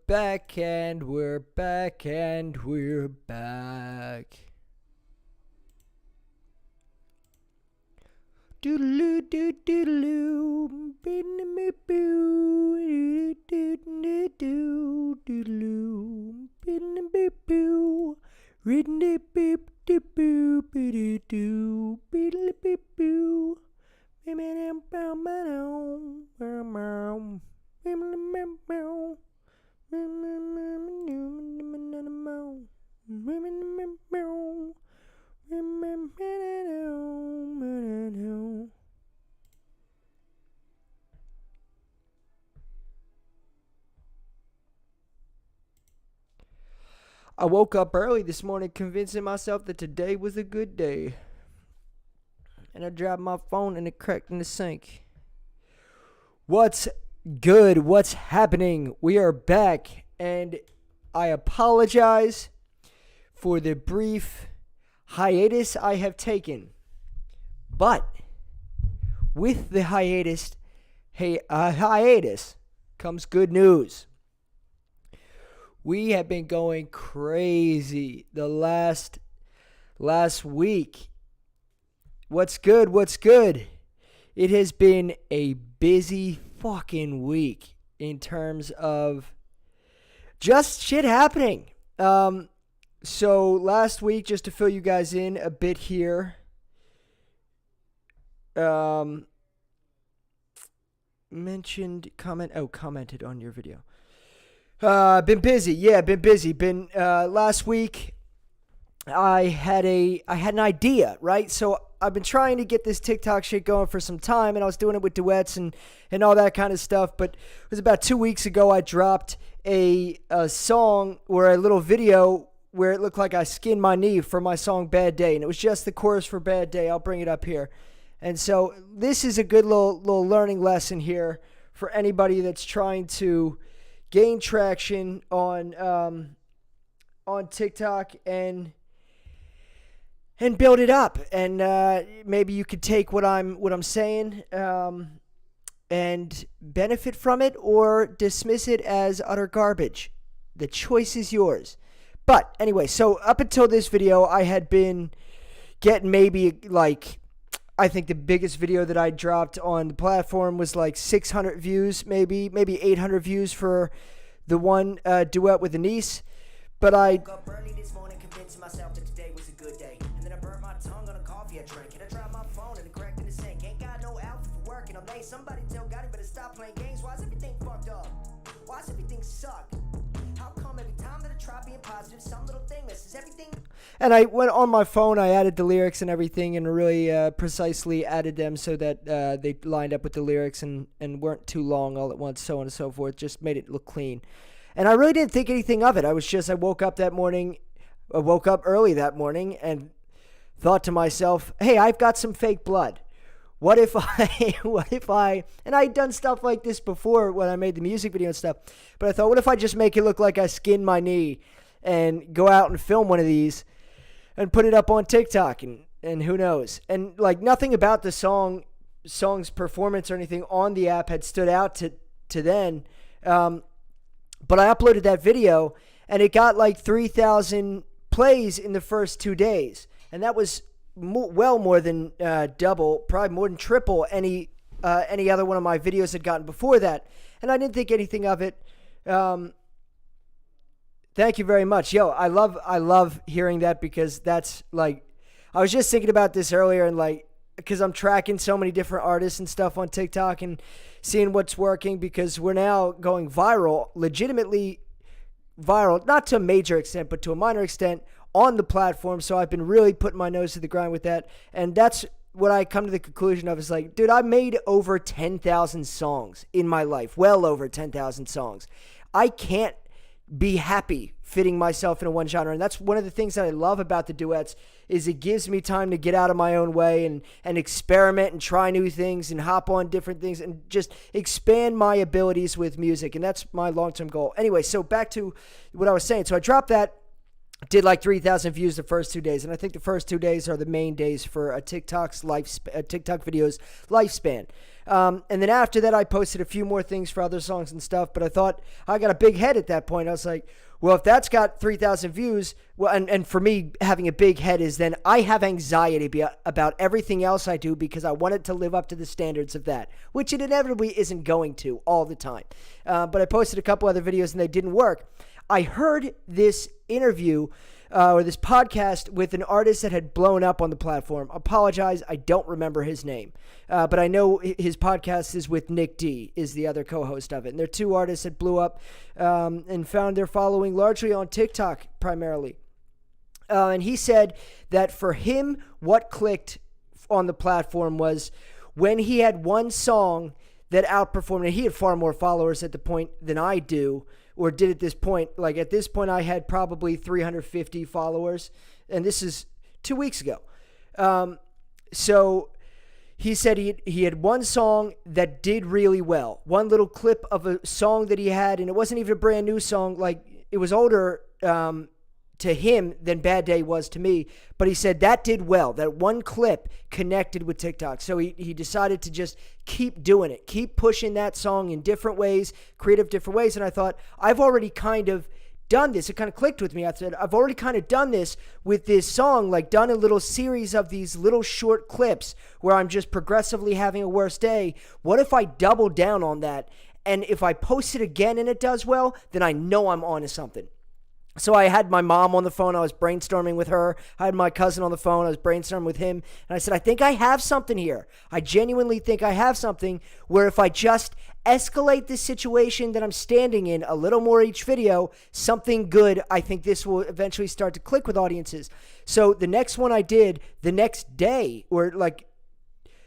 back and we're back and we're back. Doodaloo doo doodaloo, bidnamee boo, doodaloo doo doodaloo, bidnamee boo, ridney beep doo boo, bidoo doo, biddly beep boo, bim bow bow bow. I woke up early this morning convincing myself that today was a good day. And I dropped my phone and it cracked in the sink. What's good? What's happening? We are back, and I apologize for the brief hiatus I have taken. But with the hiatus comes good news. We have been going crazy the last week. What's good? What's good? It has been a busy fucking week in terms of just shit happening. So last week, just to fill you guys in a bit here, commented on your video. Been busy. Last week I had an idea, right? So I've been trying to get this TikTok shit going for some time, and I was doing it with duets and all that kind of stuff. But it was about 2 weeks ago I dropped a song or a little video where it looked like I skinned my knee for my song Bad Day. And it was just the chorus for Bad Day. I'll bring it up here. And so this is a good little learning lesson here for anybody that's trying to gain traction on TikTok and build it up, and maybe you could take what I'm saying and benefit from it, or dismiss it as utter garbage. The choice is yours. But anyway, so up until this video, I had been getting maybe like, I think the biggest video that I dropped on the platform was like 600 views, maybe 800 views for the one duet with Denise. But I woke up early this morning convincing myself that today was a good day. And then I burnt my tongue on a coffee I drank. And I dropped my phone and it cracked in the sink. Ain't got no outfit for work and I'm late. Somebody tell Gotti better stop playing games. Why's everything fucked up? Why's everything suck? How come every time that I try being positive, some little thing messes everything? And I went on my phone, I added the lyrics and everything, and really precisely added them so that they lined up with the lyrics and weren't too long all at once, so on and so forth. Just made it look clean. And I really didn't think anything of it. I woke up early that morning and thought to myself, hey, I've got some fake blood. What if I, and I'd done stuff like this before when I made the music video and stuff, but I thought, what if I just make it look like I skinned my knee and go out and film one of these and put it up on TikTok, and who knows? And like nothing about the song's performance or anything on the app had stood out to then. But I uploaded that video and it got like 3,000 plays in the first 2 days. And that was well more than double, probably more than triple any other one of my videos had gotten before that. And I didn't think anything of it. Thank you very much. Yo, I love hearing that, because that's like, I was just thinking about this earlier, and like, because I'm tracking so many different artists and stuff on TikTok and seeing what's working, because we're now going viral, legitimately viral, not to a major extent, but to a minor extent on the platform. So I've been really putting my nose to the grind with that. And that's what I come to the conclusion of, is like, dude, I made over 10,000 songs in my life, well over 10,000 songs. I can't be happy fitting myself into one genre. And that's one of the things that I love about the duets, is it gives me time to get out of my own way and experiment and try new things and hop on different things and just expand my abilities with music. And that's my long-term goal. Anyway, so back to what I was saying. So I dropped that did like 3,000 views the first 2 days, and I think the first 2 days are the main days for a TikTok video's lifespan. And then after that, I posted a few more things for other songs and stuff, but I thought I got a big head at that point. I was like, well, if that's got 3,000 views, well, and for me, having a big head is then I have anxiety about everything else I do because I want it to live up to the standards of that, which it inevitably isn't going to all the time. But I posted a couple other videos and they didn't work. I heard this interview or this podcast with an artist that had blown up on the platform. Apologize, I don't remember his name. But I know his podcast is with Nick D, is the other co-host of it. And they're two artists that blew up and found their following largely on TikTok primarily. And he said that for him, what clicked on the platform was when he had one song that outperformed, and he had far more followers at the point than I do, or did at this point. Like at this point, I had probably 350 followers, and this is 2 weeks ago. So he said he had one song that did really well. One little clip of a song that he had, and it wasn't even a brand new song. Like it was older to him than Bad Day was to me. But he said that did well. That one clip connected with TikTok. So he decided to just keep doing it. Keep pushing that song in different ways, creative different ways. And I thought, I've already kind of done this. It kind of clicked with me. I said, I've already kind of done this with this song, like done a little series of these little short clips where I'm just progressively having a worse day. What if I double down on that? And if I post it again and it does well, then I know I'm onto something. So I had my mom on the phone. I was brainstorming with her. I had my cousin on the phone. I was brainstorming with him. And I said, I think I have something here. I genuinely think I have something where if I just escalate this situation that I'm standing in a little more each video, something good, I think this will eventually start to click with audiences. So the next one I did the next day, or like,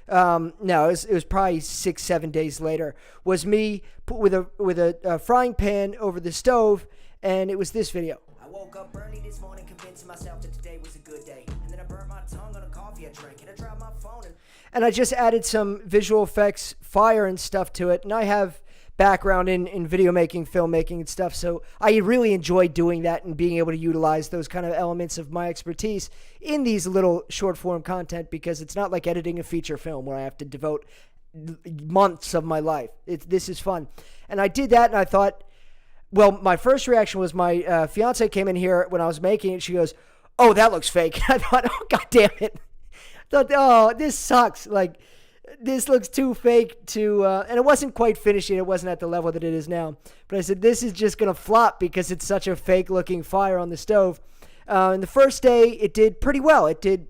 no, it was probably 6-7 days later, was me with a frying pan over the stove. And it was this video. I woke up early this morning convincing myself that today was a good day. And then I burnt my tongue on a coffee I drank. And I dropped my phone. And I just added some visual effects, fire and stuff to it. And I have background in video making, filmmaking and stuff. So I really enjoy doing that and being able to utilize those kind of elements of my expertise in these little short form content, because it's not like editing a feature film where I have to devote months of my life. This is fun. And I did that and I thought, well, my first reaction was my fiance came in here when I was making it. She goes, "Oh, that looks fake." I thought, "Oh, God damn it!" I thought, "Oh, this sucks. Like, this looks too fake to." And it wasn't quite finished yet. It wasn't at the level that it is now. But I said, "This is just gonna flop because it's such a fake-looking fire on the stove." And the first day, it did pretty well. It did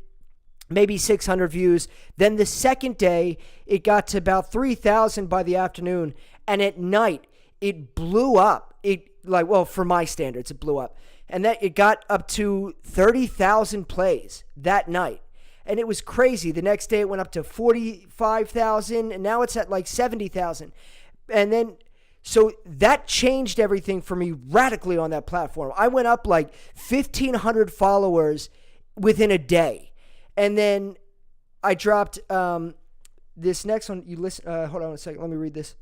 maybe 600 views. Then the second day, it got to about 3,000 by the afternoon, and at night, it blew up. For my standards, it blew up. And that it got up to 30,000 plays that night. And it was crazy. The next day it went up to 45,000, and now it's at like 70,000. And then, so that changed everything for me radically on that platform. I went up like 1,500 followers within a day. And then I dropped this next one. You listen, hold on a second. Let me read this.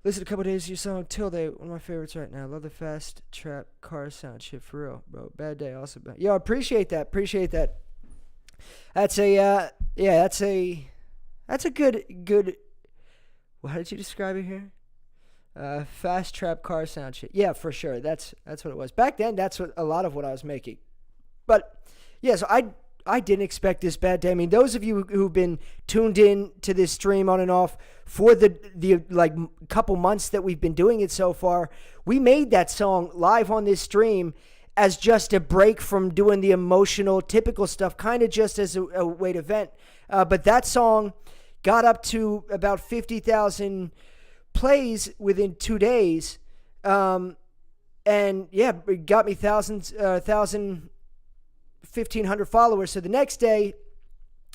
Listen to a couple days of your song, Till Day, one of my favorites right now. Love the fast trap car sound shit for real, bro. Bad Day, also. Yo, appreciate that. That's a, that's a good, well, how did you describe it here? Fast trap car sound shit. Yeah, for sure. That's what it was. Back then, that's what a lot of what I was making. But, yeah, so I didn't expect this Bad Day. I mean, those of you who've been tuned in to this stream on and off for the like couple months that we've been doing it so far, we made that song live on this stream as just a break from doing the emotional, typical stuff, kind of just as a way to vent. But that song got up to about 50,000 plays within 2 days. And yeah, it got me 1,500 followers. So the next day,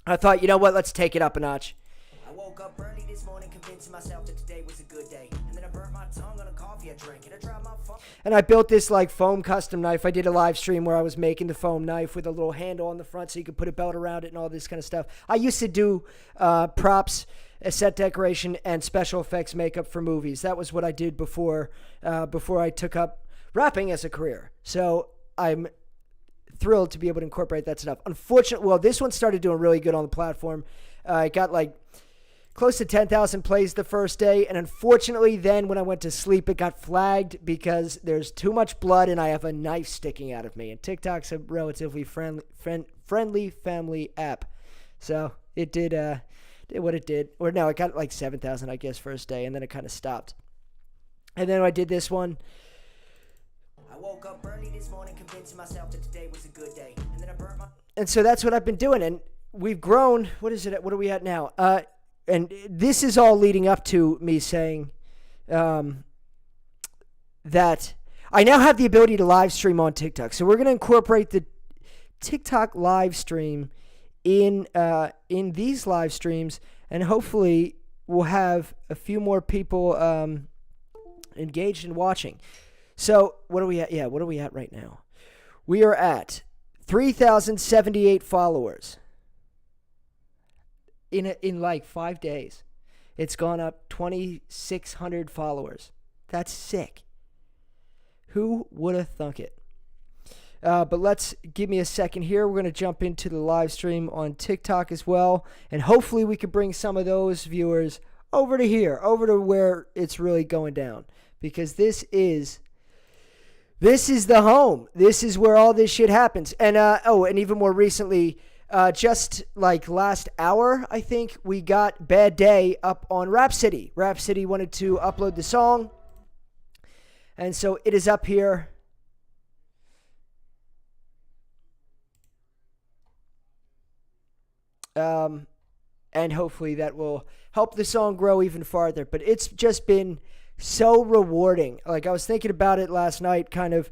I thought, you know what, let's take it up a notch. I woke up early this morning convincing myself that today was a good day. And then I burnt my tongue on a coffee I drank. And I dropped my phone. And I built this like foam custom knife. I did a live stream where I was making the foam knife with a little handle on the front so you could put a belt around it and all this kind of stuff. I used to do props, a set decoration, and special effects makeup for movies. That was what I did before I took up rapping as a career. So I'm thrilled to be able to incorporate that stuff. Unfortunately, well, this one started doing really good on the platform. It got like close to 10,000 plays the first day. And unfortunately, then when I went to sleep, it got flagged because there's too much blood and I have a knife sticking out of me. And TikTok's a relatively friendly family app. So it did what it did. Or no, it got like 7,000, I guess, first day. And then it kind of stopped. And then I did this one. I woke up early this morning convincing myself that today was a good day. And then I burnt my... And so that's what I've been doing. And we've grown. What is it? What are we at now? And this is all leading up to me saying that I now have the ability to live stream on TikTok. So we're going to incorporate the TikTok live stream in these live streams. And hopefully we'll have a few more people engaged in watching. So what are we at? Yeah, what are we at right now? We are at 3,078 followers in like 5 days. It's gone up 2,600 followers. That's sick. Who would have thunk it? But give me a second here. We're going to jump into the live stream on TikTok as well. And hopefully we could bring some of those viewers over to here, over to where it's really going down. Because this is the home. This is where all this shit happens. And and even more recently, just like last hour, I think, we got Bad Day up on Rhapsody. Rhapsody wanted to upload the song. And so it is up here. And hopefully that will help the song grow even farther. But it's just been so rewarding. Like, I was thinking about it last night, kind of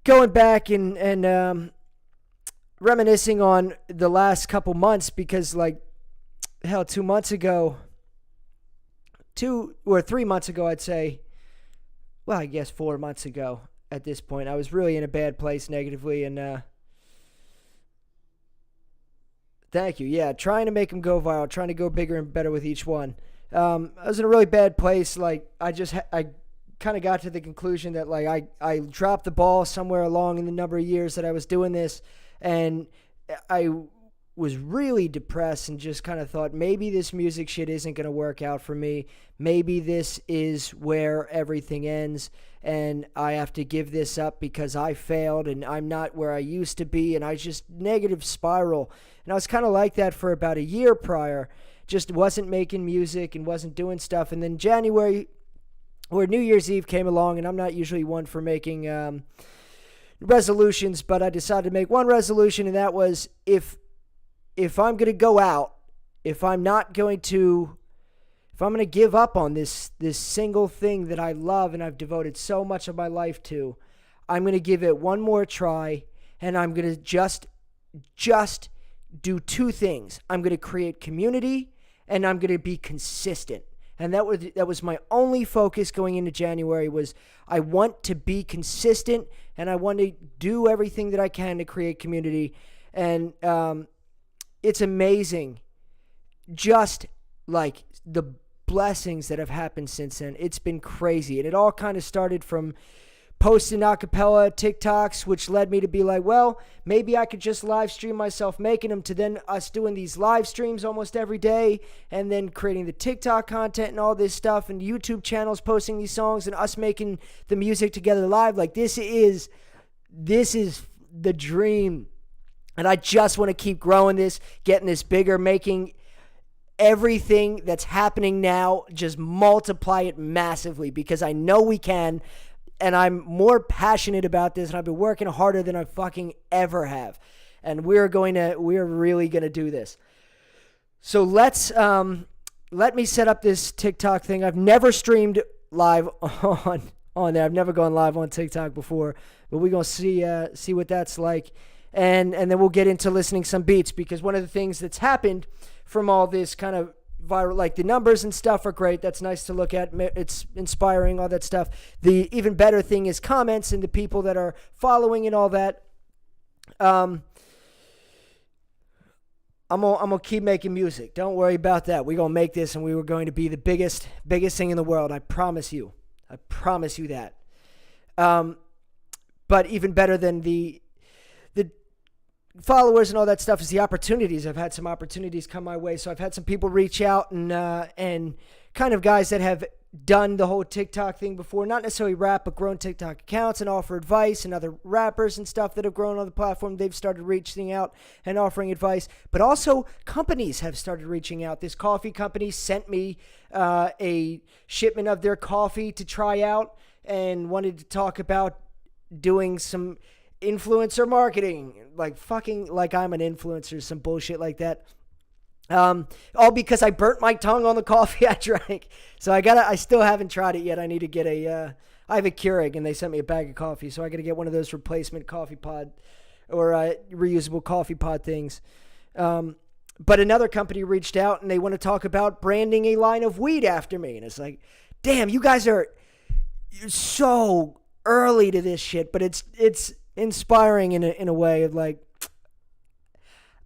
going back and reminiscing on the last couple months, because like, hell, 2 months ago, 2 or 3 months ago, I'd say, well, I guess 4 months ago at this point, I was really in a bad place negatively. And thank you. Yeah, trying to make them go viral, trying to go bigger and better with each one. I was in a really bad place. Like, I kind of got to the conclusion that like I dropped the ball somewhere along in the number of years that I was doing this, and I was really depressed and just kind of thought, maybe this music shit isn't going to work out for me. Maybe this is where everything ends and I have to give this up because I failed and I'm not where I used to be, and I just negative spiral. And I was kind of like that for about a year prior. Just wasn't making music and wasn't doing stuff. And then January or New Year's Eve came along, and I'm not usually one for making resolutions, but I decided to make one resolution, and that was if I'm going to go out, if I'm going to give up on this single thing that I love and I've devoted so much of my life to, I'm going to give it one more try, and I'm going to just do two things. I'm going to create community, and I'm going to be consistent. And that was my only focus going into January, was I want to be consistent, and I want to do everything that I can to create community. And it's amazing, just like the blessings that have happened since then. It's been crazy. And it all kind of started from posting acapella TikToks, which led me to be like, well, maybe I could just live stream myself making them, to then us doing these live streams almost every day, and then creating the TikTok content and all this stuff, and YouTube channels posting these songs, and us making the music together live. Like, this is the dream. And I just want to keep growing this, getting this bigger, making everything that's happening now, just multiply it massively, because I know we can. And I'm more passionate about this, and I've been working harder than I fucking ever have. And we're really going to do this. So let me set up this TikTok thing. I've never streamed live on there. I've never gone live on TikTok before, but we're going to see what that's like. And then we'll get into listening some beats, because one of the things that's happened from all this kind of viral, like, the numbers and stuff are great. That's nice to look at. It's inspiring, all that stuff. The even better thing is comments and the people that are following and all that. I'm gonna keep making music. Don't worry about that. We're gonna make this, and we were going to be the biggest thing in the world. I promise you. I promise you that. But even better than the followers and all that stuff is the opportunities. I've had some opportunities come my way. So I've had some people reach out and kind of guys that have done the whole TikTok thing before, not necessarily rap, but grown TikTok accounts and offer advice, and other rappers and stuff that have grown on the platform. They've started reaching out and offering advice, but also companies have started reaching out. This coffee company sent me a shipment of their coffee to try out and wanted to talk about doing some influencer marketing, like I'm an influencer, some bullshit like that. All because I burnt my tongue on the coffee I drank. So I still haven't tried it yet. I need to get I have a Keurig and they sent me a bag of coffee. So I got to get one of those replacement coffee pod or reusable coffee pod things. But another company reached out and they want to talk about branding a line of weed after me. And it's like, damn, you're so early to this shit, but it's inspiring in a way of like,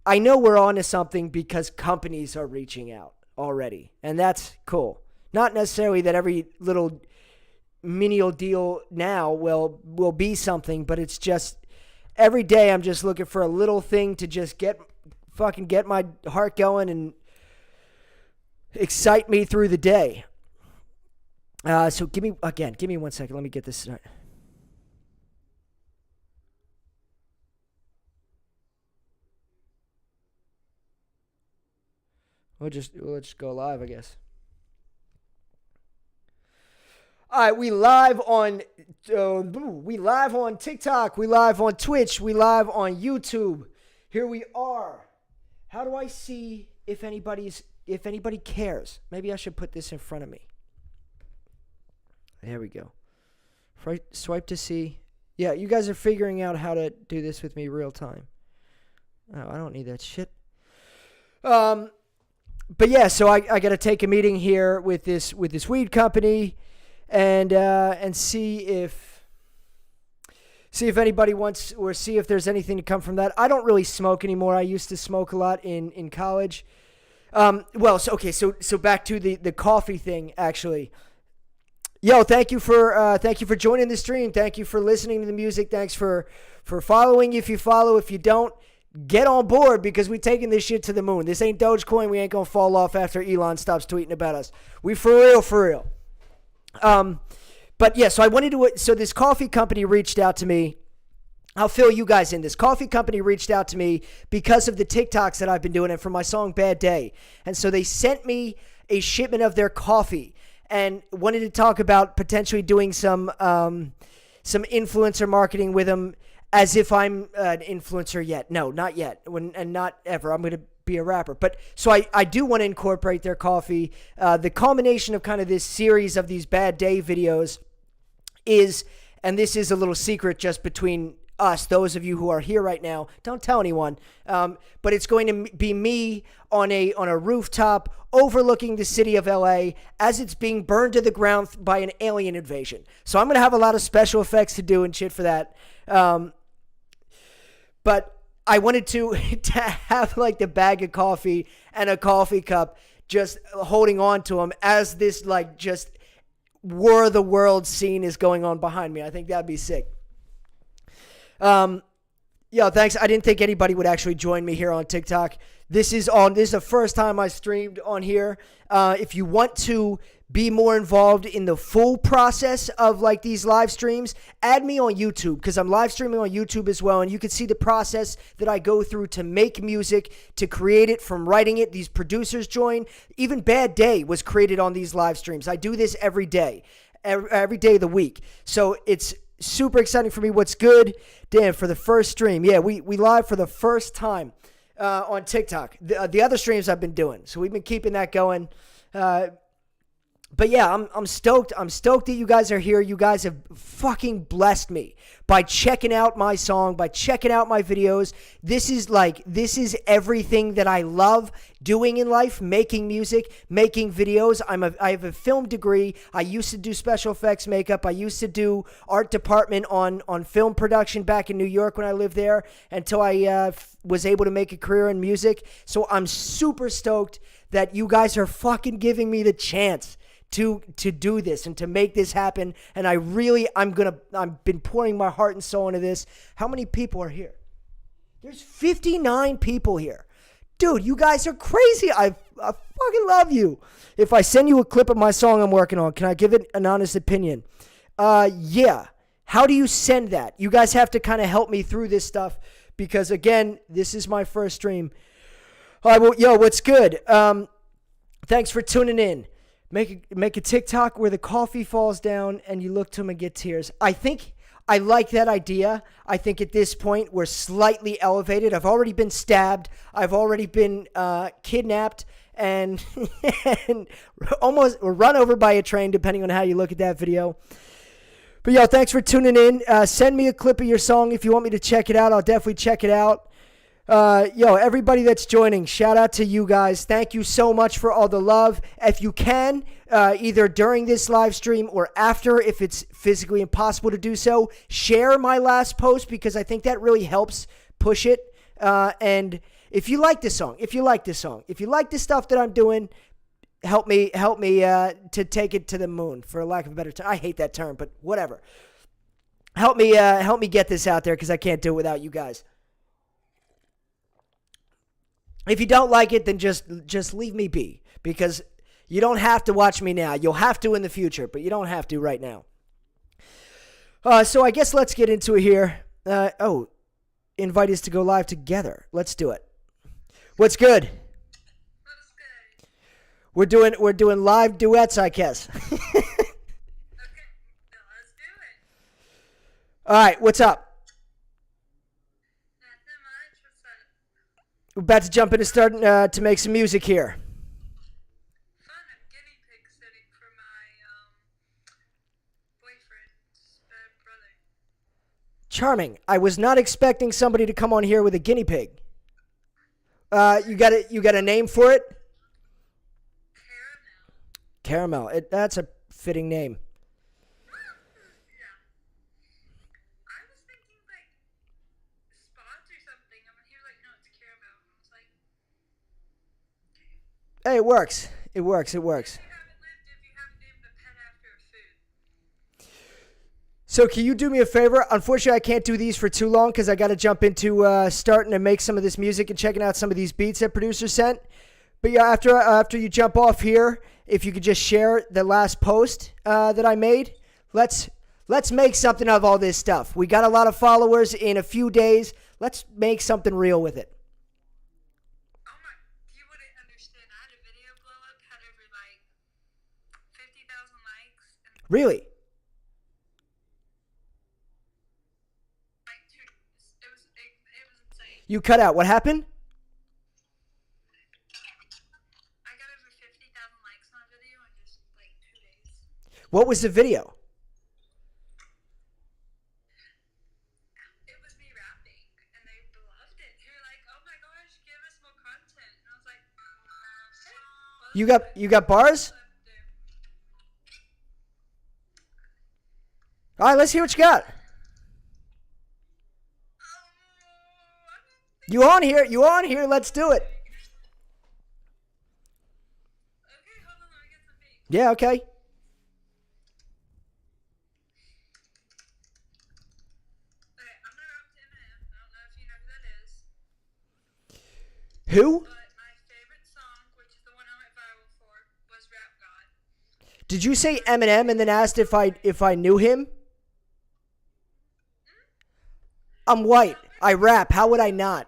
I know we're on to something because companies are reaching out already, and that's cool. Not necessarily that every little menial deal now will be something, but it's just every day I'm just looking for a little thing to just get my heart going and excite me through the day. So give me 1 second. Let me get this started. We'll just go live, I guess. All right, we live on TikTok, we live on Twitch, we live on YouTube. Here we are. How do I see if anybody cares? Maybe I should put this in front of me. There we go. Swipe to see. Yeah, you guys are figuring out how to do this with me real time. Oh, I don't need that shit. But yeah, so I got to take a meeting here with this weed company, and see if anybody wants, or see if there's anything to come from that. I don't really smoke anymore. I used to smoke a lot in college. So back to the coffee thing. Actually, yo, thank you for joining the stream. Thank you for listening to the music. Thanks for following. If you follow, if you don't, get on board, because we taking this shit to the moon. This ain't Dogecoin. We ain't gonna fall off after Elon stops tweeting about us. We for real. But yeah, so this coffee company reached out to me. I'll fill you guys in. This coffee company reached out to me because of the TikToks that I've been doing and for my song Bad Day. And so they sent me a shipment of their coffee and wanted to talk about potentially doing some influencer marketing with them. As if I'm an influencer yet. No, not yet. And not ever. I'm going to be a rapper. But so I do want to incorporate their coffee. The culmination of kind of this series of these Bad Day videos is, and this is a little secret just between us, those of you who are here right now, don't tell anyone. But it's going to be me on a rooftop overlooking the city of LA as it's being burned to the ground by an alien invasion. So I'm going to have a lot of special effects to do and shit for that. But I wanted to have like the bag of coffee and a coffee cup just holding on to them as this like just war of the world scene is going on behind me. I think that'd be sick. Thanks. I didn't think anybody would actually join me here on TikTok. This is the first time I streamed on here. If you want to be more involved in the full process of like these live streams, add me on YouTube, because I'm live streaming on YouTube as well, and you can see the process that I go through to make music, to create it, from writing it. These producers join. Even Bad Day was created on these live streams. I do this every day of the week. So it's super exciting for me. What's good? Damn, for the first stream. Yeah, we live for the first time on TikTok. The other streams I've been doing. So we've been keeping that going. But yeah, I'm stoked. I'm stoked that you guys are here. You guys have fucking blessed me by checking out my song, by checking out my videos. This is everything that I love doing in life: making music, making videos. I have a film degree. I used to do special effects makeup. I used to do art department on film production back in New York when I lived there, until I was able to make a career in music. So I'm super stoked that you guys are fucking giving me the chance to do this and to make this happen. And I've been pouring my heart and soul into this. How many people are here? There's 59 people here. Dude, you guys are crazy. I fucking love you. If I send you a clip of my song I'm working on, can I give it an honest opinion? Yeah. How do you send that? You guys have to kind of help me through this stuff because, again, this is my first stream. All right, well, yo, what's good? Thanks for tuning in. Make a TikTok where the coffee falls down and you look to him and get tears. I like that idea. I think at this point we're slightly elevated. I've already been stabbed. I've already been kidnapped and, and almost run over by a train, depending on how you look at that video. But yo, thanks for tuning in. Send me a clip of your song if you want me to check it out. I'll definitely check it out. Yo, everybody that's joining, shout out to you guys. Thank you so much for all the love. If you can, either during this live stream or after, if it's physically impossible to do so, share my last post because I think that really helps push it. And if you like this song, if you like the stuff that I'm doing, help me to take it to the moon, for lack of a better term. I hate that term, but whatever. Help me get this out there because I can't do it without you guys. If you don't like it, then just leave me be because you don't have to watch me now. You'll have to in the future, but you don't have to right now. So I guess let's get into it here. Invite us to go live together. Let's do it. What's good? We're doing live duets, I guess. Okay, let's do it. All right, what's up? Nothing much. What's up? We're about to jump into starting to make some music here. Fun. I'm guinea pig sitting for my boyfriend's brother. Charming. I was not expecting somebody to come on here with a guinea pig. You got a name for it? Caramel. Caramel. That's a fitting name. Yeah. I was thinking like spots or something. And he was like, no, it's caramel. I was like, Hey, it works. It works. if you haven't named a pet after a food. So can you do me a favor? Unfortunately, I can't do these for too long because I got to jump into starting to make some of this music and checking out some of these beats that producer sent. But yeah, after you jump off here, if you could just share the last post that I made, let's make something of all this stuff. We got a lot of followers in a few days. Let's make something real with it. Oh my, you wouldn't understand. I had a video blow up, had over like 50,000 likes. And Really? like 2 days. It was insane. You cut out. What happened? I got over 50,000 likes on a video in just like 2 days. What was the video? It was me rapping, and they loved it. They were like, "Oh my gosh, give us more content." And I was like, You got bars? All right, let's hear what you got. You on here? Let's do it. Okay, hold on, let me get some beats. Yeah, okay. Okay, I'm gonna rap to Eminem. I don't know if you know who that is, Who? but my favorite song, which is the one I went viral for, was Rap God. Did you say Eminem and then asked if I knew him? I'm white. I rap. How would I not?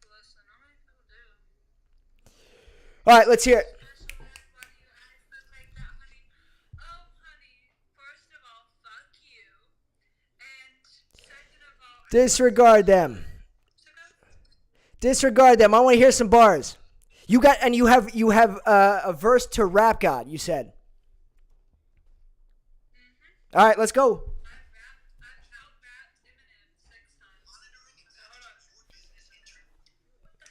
Listen, how many people do? All right, let's hear it. Special ed, why do you ask stuff like that, honey? Oh, honey, first of all, fuck you. And second of all, Disregard them. so go. Disregard them. I want to hear some bars. You have a verse to Rap God. You said. All right, let's go. I've out-rapped Eminem 6 times. Hold on.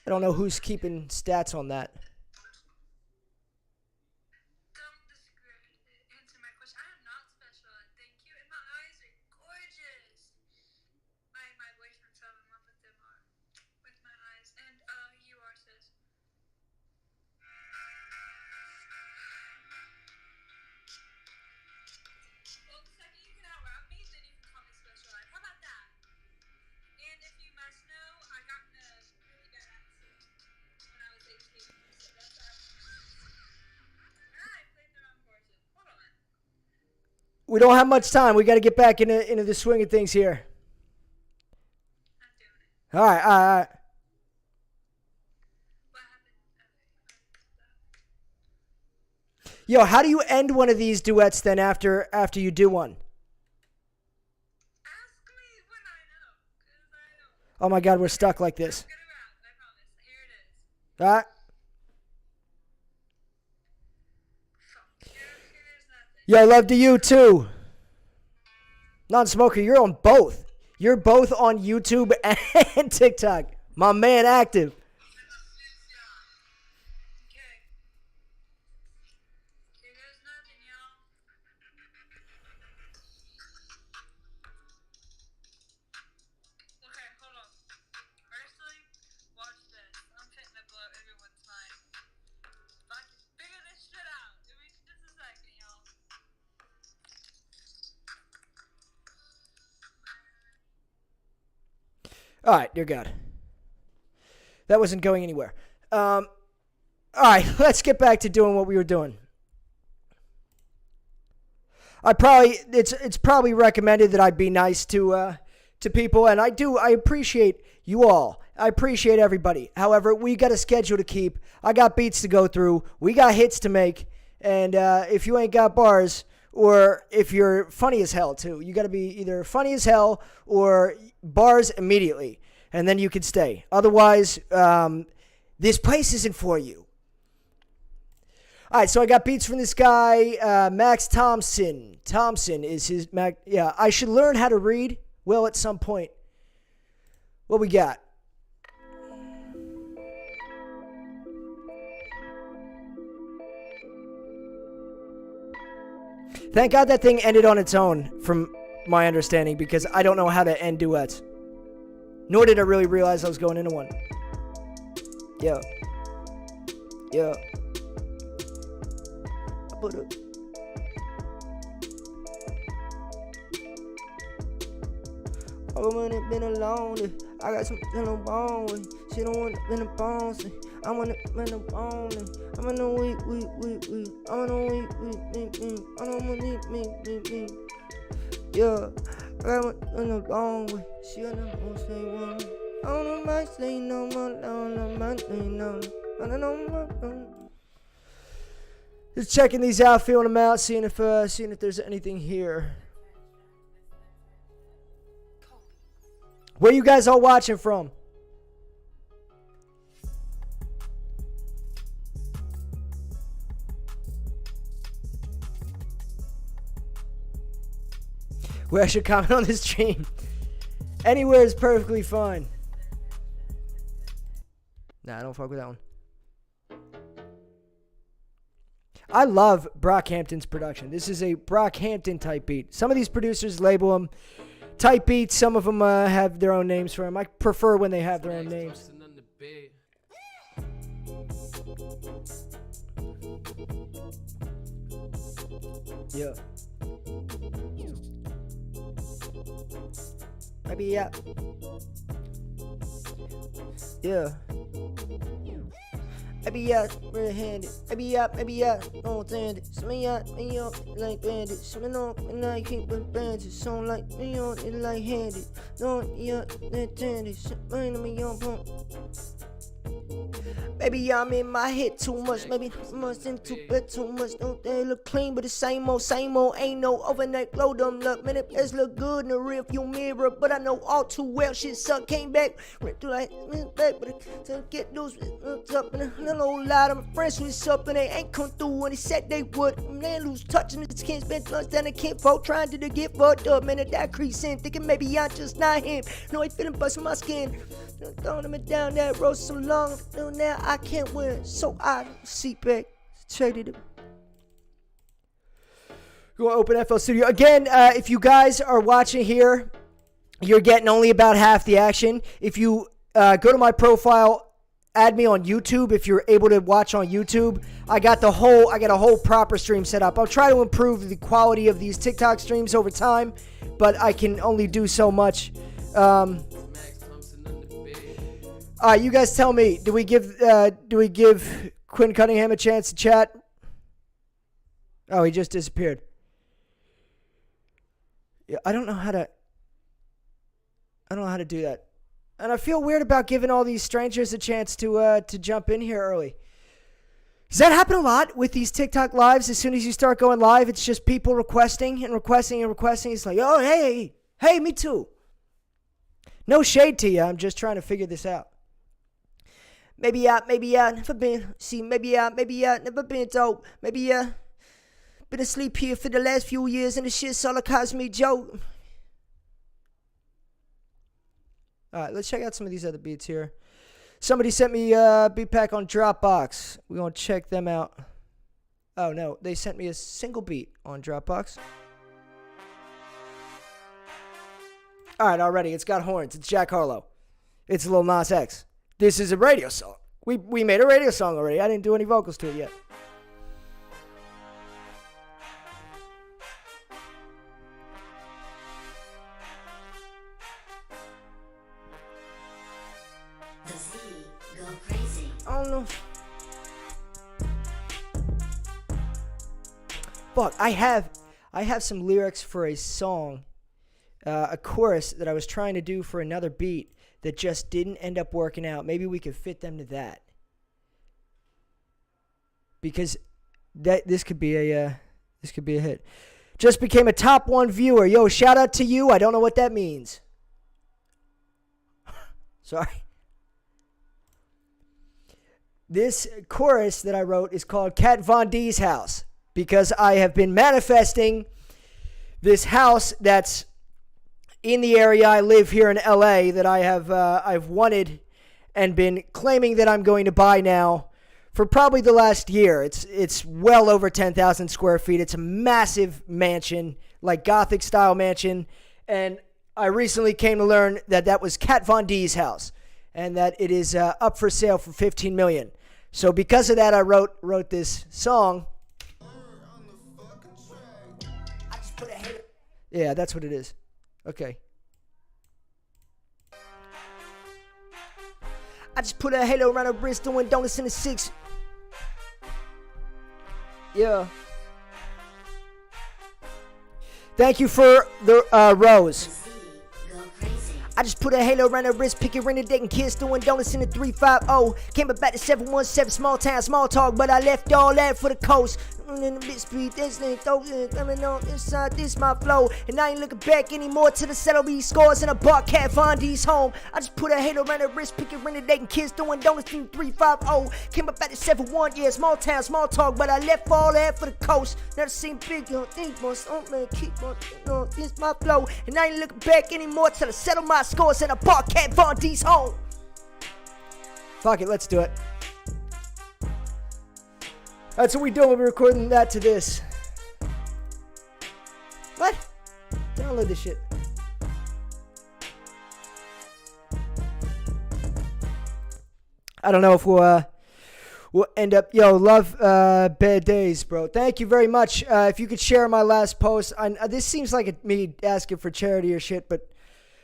I don't know who's keeping stats on that. Don't answer my question. I am not special ed, thank you. And my eyes are gorgeous. My boyfriend fell in love with them with my eyes. And you are, sis. We don't have much time. We got to get back into the swing of things here. I'm doing it. All right, all right, all right. What happened? Yo, how do you end one of these duets then after you do one? Ask me when I know, because I don't. Oh my God, we're stuck like this. I'm good around, I promise. Here it is. All right. Here's nothing. Yo, love to you too. Non-smoker, you're on both. You're both on YouTube and TikTok. My man active. Okay. Here goes nothing, y'all. Okay, hold on. Firstly, watch this. I'm fitting to blow everyone's mind. If I can figure this shit out, give me just a second, y'all. All right, dear God. That wasn't going anywhere. All right, let's get back to doing what we were doing. It's probably recommended that I be nice to people, and I appreciate you all. I appreciate everybody. However, we got a schedule to keep. I got beats to go through. We got hits to make, and if you ain't got bars, or if you're funny as hell too, you got to be either funny as hell or bars immediately, and then you can stay. Otherwise, this place isn't for you. All right, so I got beats from this guy, Max Thompson. Thompson is his Mac. Yeah, I should learn how to read well at some point. What we got? Thank God that thing ended on its own, from my understanding, because I don't know how to end duets. Nor did I really realize I was going into one. Yeah. Yeah. Put it. Oh, man, it been a long day. I got something on the bone. She don't want it in the bones. I want it in the bone. I'm in the week. I'm in the week. I don't want me. Yeah, I got it in the bone. She on the bone, say one. I don't know my say no more. I don't know my thing, no. I don't know my. Just checking these out, feeling them out, seeing if there's anything here. Where you guys all watching from? Where I should comment on this stream? Anywhere is perfectly fine. Nah, I don't fuck with that one. I love Brockhampton's production. This is a Brockhampton type beat. Some of these producers label them type beats. Some of them have their own names for them. I prefer when they have their own names. Yeah. Maybe yeah. Yeah. Maybe out, red-handed. Maybe out, don't stand it. Some me out, like bandit. Some on, and I keep with bandits. Some like me on, it like handed. Don't yeah, red-handed. Some me on pump. Maybe I'm in my head too much. Maybe I'm into bed too much. Don't they look clean, but the same old. Ain't no overnight glow. Them look, man, it look good in the rearview mirror. But I know all too well shit suck. Came back, went through like back, but to get those up and a little lot of my friends was up and they ain't come through when they said they would. Man, lose touch and his kids been lunch down the camp folk trying to get fucked up. Man, that crease in, thinking maybe I'm just not him. No, I feeling busting my skin. Throwing him down that road so long. Now I can't win, so I sit back, traded it. Go open FL Studio again. If you guys are watching here, you're getting only about half the action. If you go to my profile, add me on YouTube. If you're able to watch on YouTube, I got a whole proper stream set up. I'll try to improve the quality of these TikTok streams over time, but I can only do so much. You guys tell me. Do we give Quinn Cunningham a chance to chat? Oh, he just disappeared. Yeah, I don't know how to. I don't know how to do that, and I feel weird about giving all these strangers a chance to jump in here early. Does that happen a lot with these TikTok lives? As soon as you start going live, it's just people requesting and requesting and requesting. It's like, oh, hey, me too. No shade to you. I'm just trying to figure this out. Maybe never been. See, maybe never been dope. Maybe been asleep here for the last few years and the shit's all a cosmic joke. All right, let's check out some of these other beats here. Somebody sent me a beat pack on Dropbox. We're going to check them out. Oh, no. They sent me a single beat on Dropbox. All right, already. It's got horns. It's Jack Harlow. It's Lil Nas X. This is a radio song. We made a radio song already. I didn't do any vocals to it yet. I don't know. Fuck, I have some lyrics for a song, a chorus that I was trying to do for another beat that just didn't end up working out. Maybe we could fit them to that. Because this could be a hit. Just became a top 1 viewer. Yo, shout out to you. I don't know what that means. Sorry. This chorus that I wrote is called Kat Von D's House, because I have been manifesting this house that's in the area I live here in LA that I've wanted and been claiming that I'm going to buy now for probably the last year. It's well over 10,000 square feet. It's a massive mansion, like Gothic style mansion, and I recently came to learn that was Kat Von D's house and that it is up for sale for $15 million. So because of that, I wrote this song. Yeah, that's what it is. Okay. I just put a halo around her wrist, doing donuts in the 6. Yeah. Thank you for the rose. I just put a halo around her wrist, pick it, ring the date, and kiss, doing donuts in the 350. Came back to 717, small town, small talk, but I left all that for the coast. In the mid-speed, this ain't dope, coming on inside, this my flow. And I ain't looking back anymore to the settle these scores in a bar, Kat Von D's home. I just put a halo around her wrist, pick it, ring the date, and kiss, doing donuts in the 350. Came back to 7-1, yeah, small town, small talk, but I left all that for the coast. Never seen big, think more, man, keep on, this my flow. And I ain't looking back anymore till I settle my scores in a bar, Kat Von D's home. Fuck it, let's do it. That's what we doing. We're recording that to this. What? Download this shit. I don't know if we'll end up. Yo, love bad days, bro. Thank you very much. If you could share my last post. This seems like me asking for charity or shit, but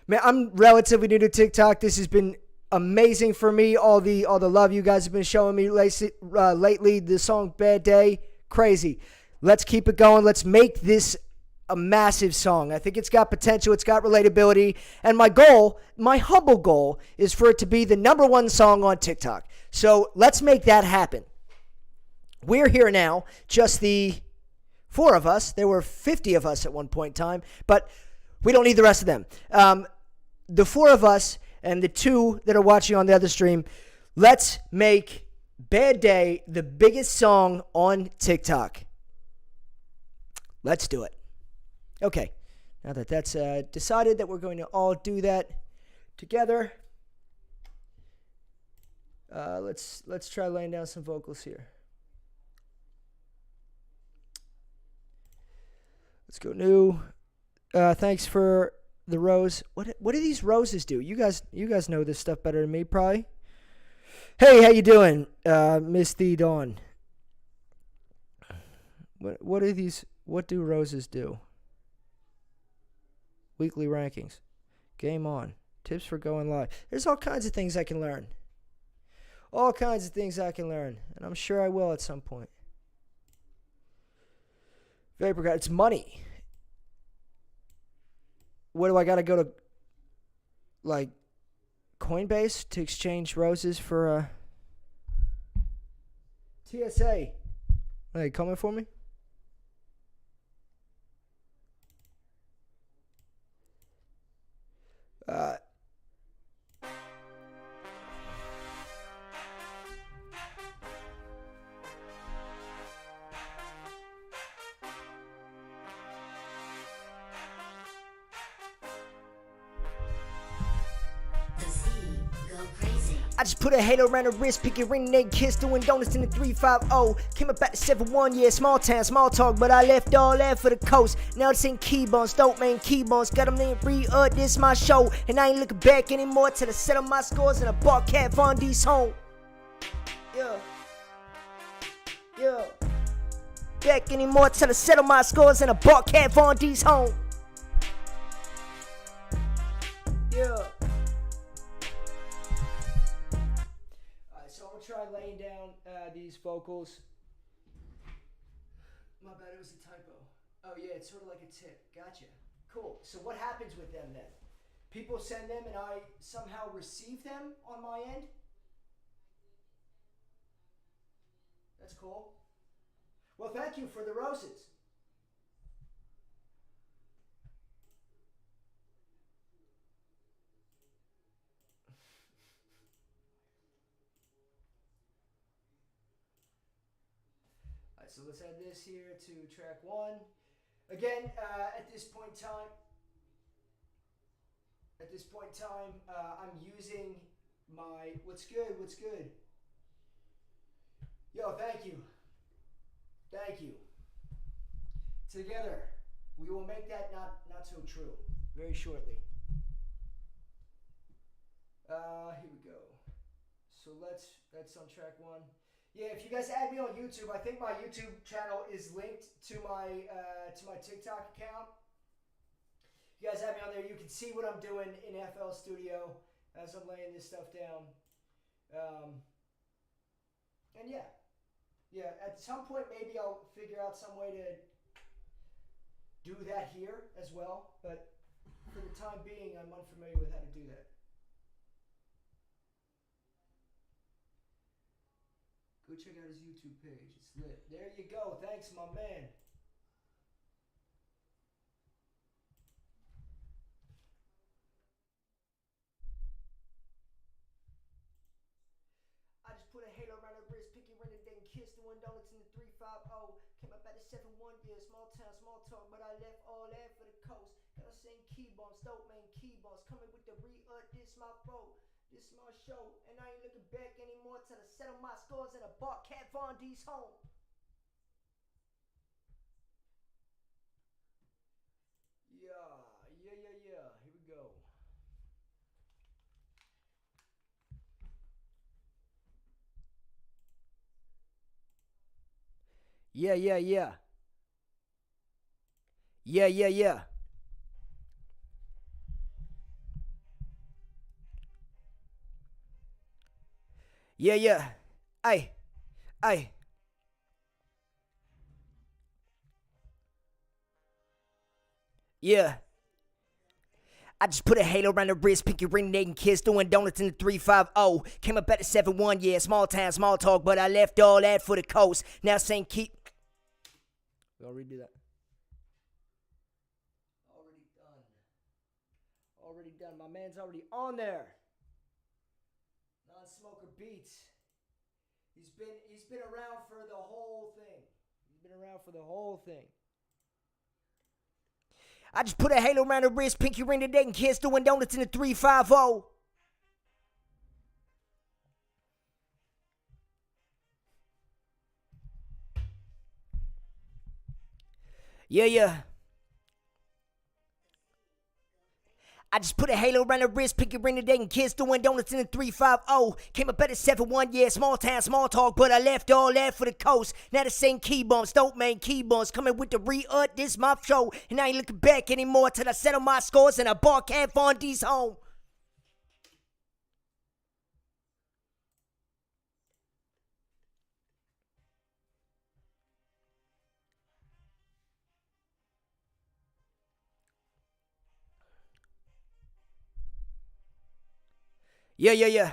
man, I'm relatively new to TikTok. This has been amazing for me. All the love you guys have been showing me lately. The song Bad Day, crazy. Let's keep it going. Let's make this a massive song. I think it's got potential. It's got relatability. And my humble goal, is for it to be the #1 song on TikTok. So let's make that happen. We're here now, just the 4 of us. There were 50 of us at one point in time, but we don't need the rest of them. The 4 of us and the 2 that are watching on the other stream, let's make Bad Day the biggest song on TikTok. Let's do it. Okay, now that that's decided that we're going to all do that together, let's try laying down some vocals here. Let's go new. Thanks for the rose. What do these roses do? You guys know this stuff better than me, probably. Hey, how you doing, Miss the Dawn? What are these? What do roses do? Weekly rankings. Game on. Tips for going live. There's all kinds of things I can learn. All kinds of things I can learn, and I'm sure I will at some point. Vapor God, it's money. What do I gotta go to, like, Coinbase to exchange roses for TSA? Are they coming for me? Uh, I just put a halo around her wrist, pick your ring, and kiss, doing donuts in the 350. Came up at the 7-1, yeah, small town, small talk, but I left all that for the coast. Now it's in Keybones, dope man, Keybones, got them named this my show, and I ain't looking back anymore till I settle my scores and a bar cat Von D's home. Yeah. Yeah. Back anymore till I settle my scores and a bar cat Von D's home. Yeah. Try laying down these vocals. My bad, it was a typo. Oh yeah, it's sort of like a tip. Gotcha. Cool. So what happens with them then? People send them and I somehow receive them on my end? That's cool. Well, thank you for the roses. Alright, so let's add this here to track 1. Again, at this point in time, I'm using my, what's good? Yo, thank you. Together, we will make that not so true very shortly. Here we go. So that's on track 1. Yeah, if you guys add me on YouTube, I think my YouTube channel is linked to my TikTok account. You guys have me on there. You can see what I'm doing in FL Studio as I'm laying this stuff down. And yeah, at some point maybe I'll figure out some way to do that here as well. But for the time being, I'm unfamiliar with how to do that. Go check out his YouTube page. It's lit. There you go. Thanks, my man. I just put a halo around her wrist, picky ring and then kiss, doing donuts in the 350. Came up at the 7-1, yeah, small town, small talk, but I left all that for the coast. Gotta sing key bumps, dope man, key bumps, coming with the this my foe. This my show, and I ain't looking back anymore till I settle my scores in a bar cat Von D's home. Yeah. Here we go. Yeah. Yeah. Yeah. Ay. Yeah. I just put a halo around the wrist, pinky ring, naked kiss, doing donuts in the 350. Came up at the 7-1, yeah, small town, small talk, but I left all that for the coast. Now saying keep. We'll redo that. Already done. My man's already on there. Non-smoker beats. He's been around for the whole thing. I just put a halo around her wrist, pinky ring to and kiss, doing donuts in the 350. Yeah. I just put a halo around her wrist, pinky ring to and kiss, doing donuts in the 350. Came up at the 7-1, yeah, small town, small talk, but I left all that for the coast. Now the same key bumps, dope man, key bumps, coming with the this my show, and I ain't looking back anymore till I settle my scores and a bar cat Von D's home. Yeah, yeah, yeah.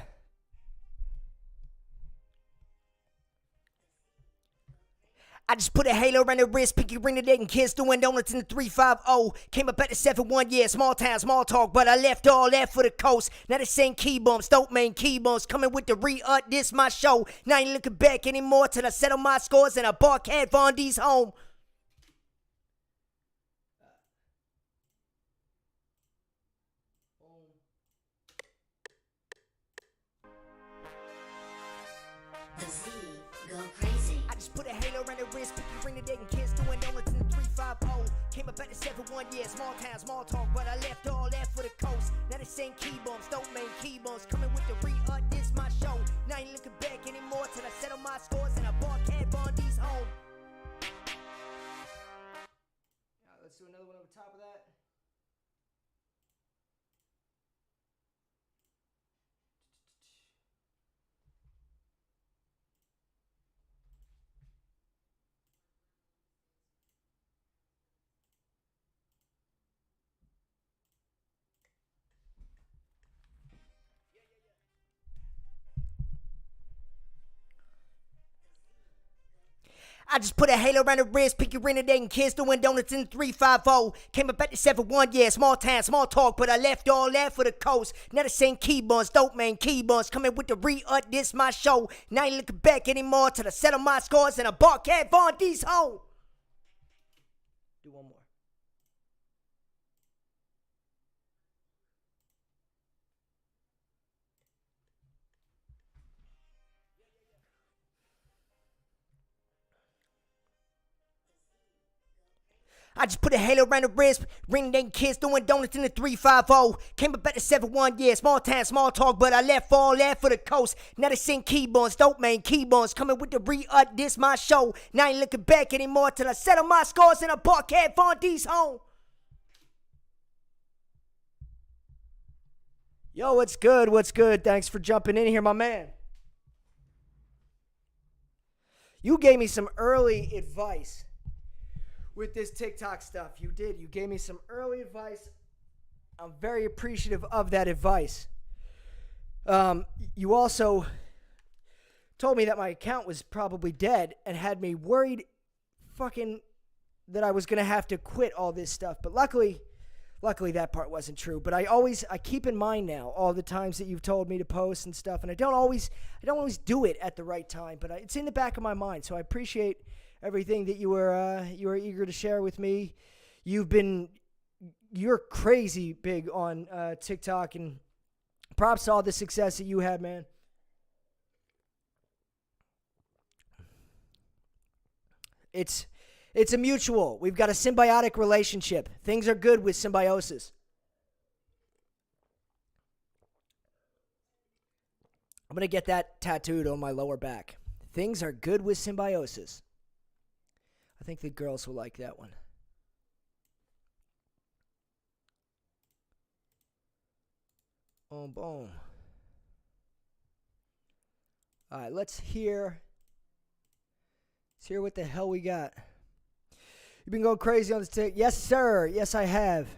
I just put a halo around the wrist, pinky ring the neck, and kids doing donuts in the 350. Came up at the 7-1, yeah, small town, small talk, but I left all that for the coast. Now they saying key bumps, don't mean key bumps. Coming with the re-ut, this my show. Now I ain't looking back anymore till I settle my scores and I bark at Von D's home. The Z go crazy. I just put a halo around the wrist, pinky ring the neck, and kids doing donuts in the 350. Came up at the 7-1, yeah, small town, small talk, but I left all that for the coast. Now they saying key bumps, don't mean key bumps. Coming with the re-ut, this my show. Now I ain't looking back anymore till I settle my scores and I bark at Von D's home. Let's do another one over top of that. I just put a halo around the wrist, pinky ring the neck, and kids doing donuts in the 350. Came up at the 7-1, yeah, small town, small talk, but I left all that for the coast. Now they saying key bumps, don't mean key bumps. Coming with the re-ut, this my show. Now I ain't looking back anymore till I settle my scores and I bark at Von D's home. Do one more. I just put a halo around the wrist, ring them kids doing donuts in the 350. Came up at the 7-1, yeah, small town, small talk, but I left all that for the coast. Now they sing key bumps, dope man, key bumps. Coming with the re-ut, this my show. Now I ain't looking back anymore till I settle my scores and I bark at Von D's home. Yo, what's good? What's good? Thanks for jumping in here, my man. You gave me some early advice with this TikTok stuff. You did. You gave me some early advice. I'm very appreciative of that advice. You also told me that my account was probably dead and had me worried fucking that I was going to have to quit all this stuff. But luckily that part wasn't true. But I keep in mind now all the times that you've told me to post and stuff, and I don't always do it at the right time, but it's in the back of my mind. So I appreciate everything that you were eager to share with me. You're crazy big on TikTok, and props to all the success that you had, man. It's a mutual. We've got a symbiotic relationship. Things are good with symbiosis. I'm going to get that tattooed on my lower back. Things are good with symbiosis. I think the girls will like that one. Boom, boom. All right, let's hear what the hell we got. You've been going crazy on this tick. Yes, sir. Yes, I have.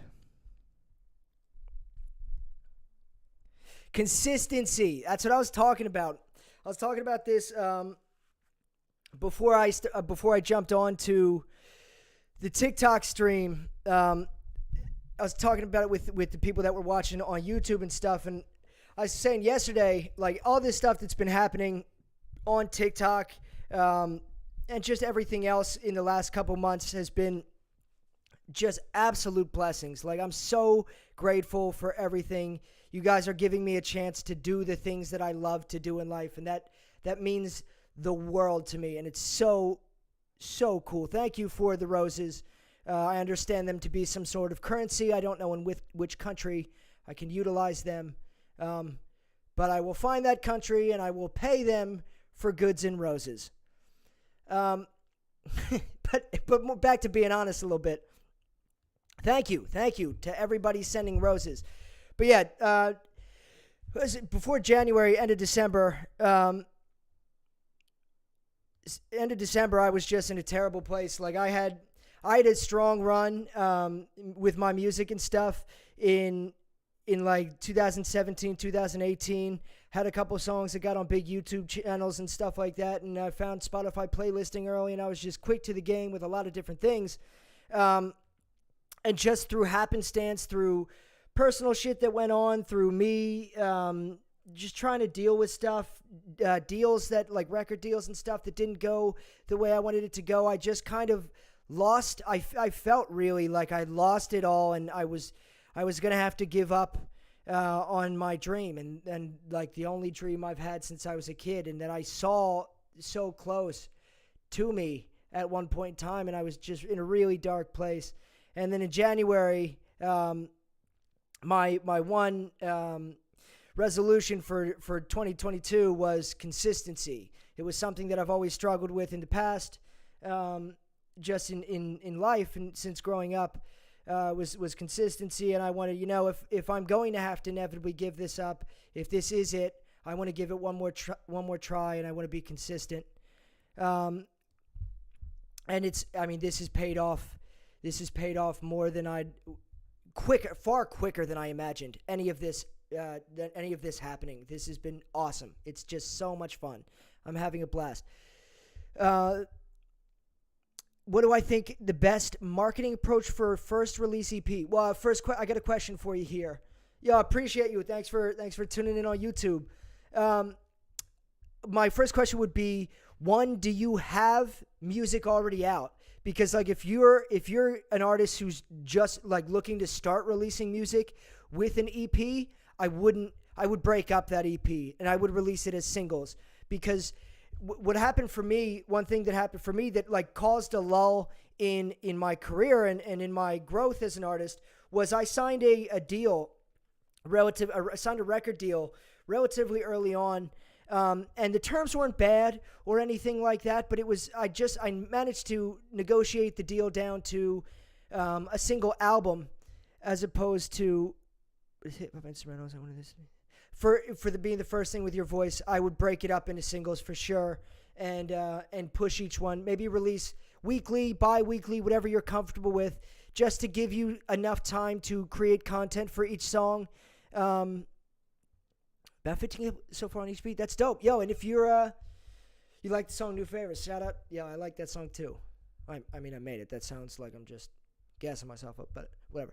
Consistency. That's what I was talking about. I was talking about this before I jumped on to the TikTok stream. I was talking about it with the people that were watching on YouTube and stuff, and I was saying yesterday, like, all this stuff that's been happening on TikTok, and just everything else in the last couple months has been just absolute blessings. Like, I'm so grateful for everything. You guys are giving me a chance to do the things that I love to do in life, and that means the world to me, and it's so cool. Thank you for the roses. I understand them to be some sort of currency. I don't know in which country I can utilize them, but I will find that country, and I will pay them for goods and roses. But back to being honest a little bit. Thank you to everybody sending roses. But yeah, before January, end of December, I was just in a terrible place. Like, I had a strong run with my music and stuff in in like 2017, 2018. Had a couple songs that got on big YouTube channels and stuff like that. And I found Spotify playlisting early, and I was just quick to the game with a lot of different things. And just through happenstance, through personal shit that went on, through me just trying to deal with stuff, deals that, like record deals and stuff that didn't go the way I wanted it to go, I just kind of lost. I felt really like I lost it all, and I was going to have to give up on my dream, and like the only dream I've had since I was a kid, and that I saw so close to me at one point in time, and I was just in a really dark place. And then in January, my one resolution for 2022 was consistency. It was something that I've always struggled with in the past, just in life, and since growing up, was consistency. And I wanted, if I'm going to have to inevitably give this up, if this is it, I want to give it one more try, and I want to be consistent. And this has paid off. This has paid off more than far quicker than I imagined any of this happening. This has been awesome. It's just so much fun. I'm having a blast. What do I think the best marketing approach for first release EP? Well, I got a question for you here. Yeah, I appreciate you. Thanks for tuning in on YouTube. My first question would be, one, do you have music already out? Because like if you're an artist who's just like looking to start releasing music with an EP, I would break up that EP and I would release it as singles. Because what happened for me, one thing that happened for me that like caused a lull in my career and in my growth as an artist was I signed a record deal relatively early on. And the terms weren't bad or anything like that, but I managed to negotiate the deal down to a single album as opposed to being the first thing with your voice. I would break it up into singles for sure, and push each one, maybe release weekly, bi-weekly, whatever you're comfortable with, just to give you enough time to create content for each song. About 15 so far on each beat. That's dope. Yo, and if you like the song New Favors, shout out. Yeah, I like that song too. I made it. That sounds like I'm just gassing myself up, but whatever.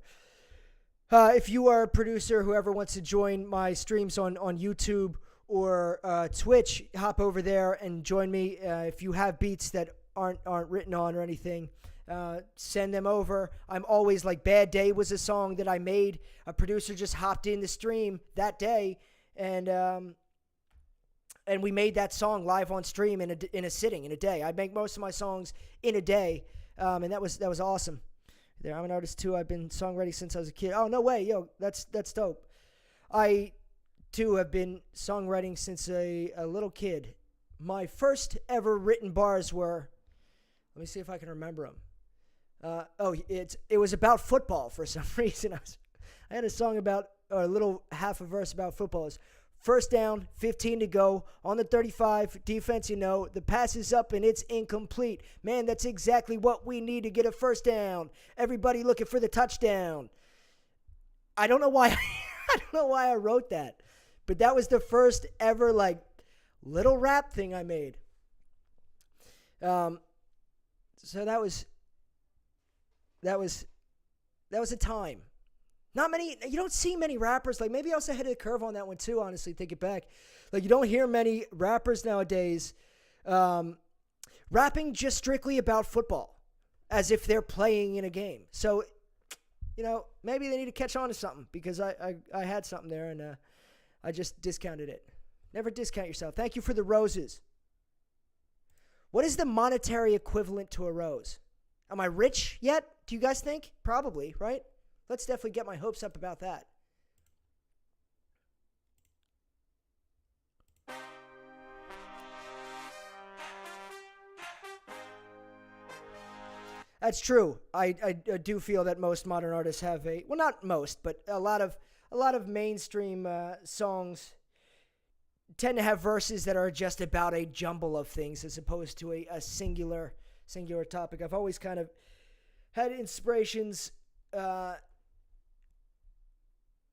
If you are a producer, whoever wants to join my streams on YouTube or Twitch, hop over there and join me. If you have beats that aren't written on or anything, send them over. I'm always like, Bad Day was a song that I made. A producer just hopped in the stream that day, and we made that song live on stream in a sitting, in a day. I make most of my songs in a day, and that was awesome. There, I'm an artist too. I've been songwriting since I was a kid. Oh, no way. Yo, that's dope. I too have been songwriting since a little kid. My first ever written bars were, let me see if I can remember them. It was about football for some reason. I had a song about, or a little half a verse about football. It's first down, 15 to go, on the 35, defense, the pass is up and it's incomplete. Man, that's exactly what we need to get a first down. Everybody looking for the touchdown. I don't know why I wrote that, but that was the first ever like little rap thing I made. So that was a time. Not many, you don't see many rappers, like maybe I was ahead of the curve on that one too, honestly, think it back. Like you don't hear many rappers nowadays rapping just strictly about football as if they're playing in a game. So, maybe they need to catch on to something, because I had something there and I just discounted it. Never discount yourself. Thank you for the roses. What is the monetary equivalent to a rose? Am I rich yet? Do you guys think? Probably, right? Let's definitely get my hopes up about that. That's true. I do feel that most modern artists have not most, but a lot of mainstream songs tend to have verses that are just about a jumble of things as opposed to a singular topic. I've always kind of had inspirations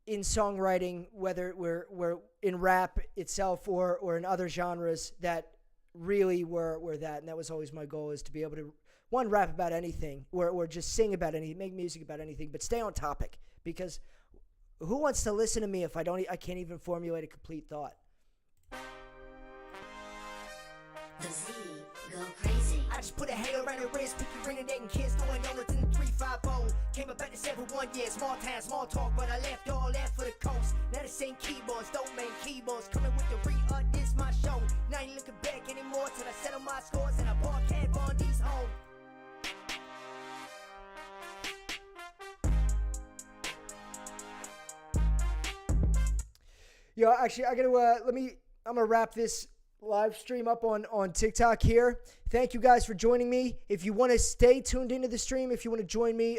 in songwriting, whether we're in rap itself or in other genres, that really were that. And that was always my goal, is to be able to, one, rap about anything, or just sing about anything, make music about anything, but stay on topic. Because who wants to listen to me if I can't even formulate a complete thought? The Z go crazy. I just put a halo around your wrist, pick your ring and dating kids, doing donuts in the 350. Came up at this every 1 year, small town, small talk, but I left all that for the coast. Now the same keyboards, don't make keyboards, coming with the re-up, this my show. Now I ain't looking back anymore till I settle my scores and I park head on these home. Yo, actually, I'm gonna wrap this live stream up on TikTok here. Thank you guys for joining me. If you want to stay tuned into the stream, if you want to join me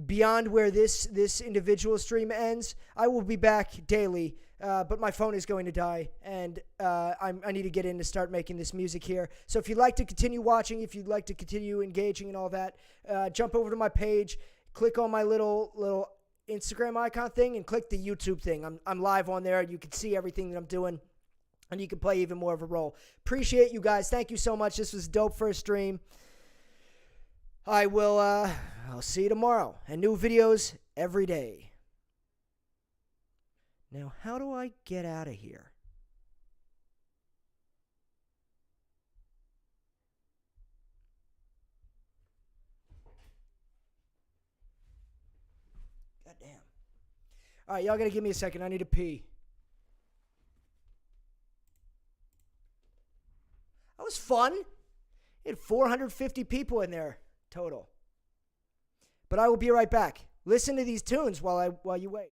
beyond where this individual stream ends, I will be back daily. But my phone is going to die, and I need to get in to start making this music here. So if you'd like to continue watching, if you'd like to continue engaging and all that, jump over to my page, click on my little Instagram icon thing, and click the YouTube thing. I'm live on there. You can see everything that I'm doing, and you can play even more of a role. Appreciate you guys. Thank you so much. This was dope first stream. I'll see you tomorrow, and new videos every day. Now, how do I get out of here? God damn. All right, y'all got to give me a second. I need to pee. That was fun. It had 450 people in there total. But I will be right back. Listen to these tunes while you wait.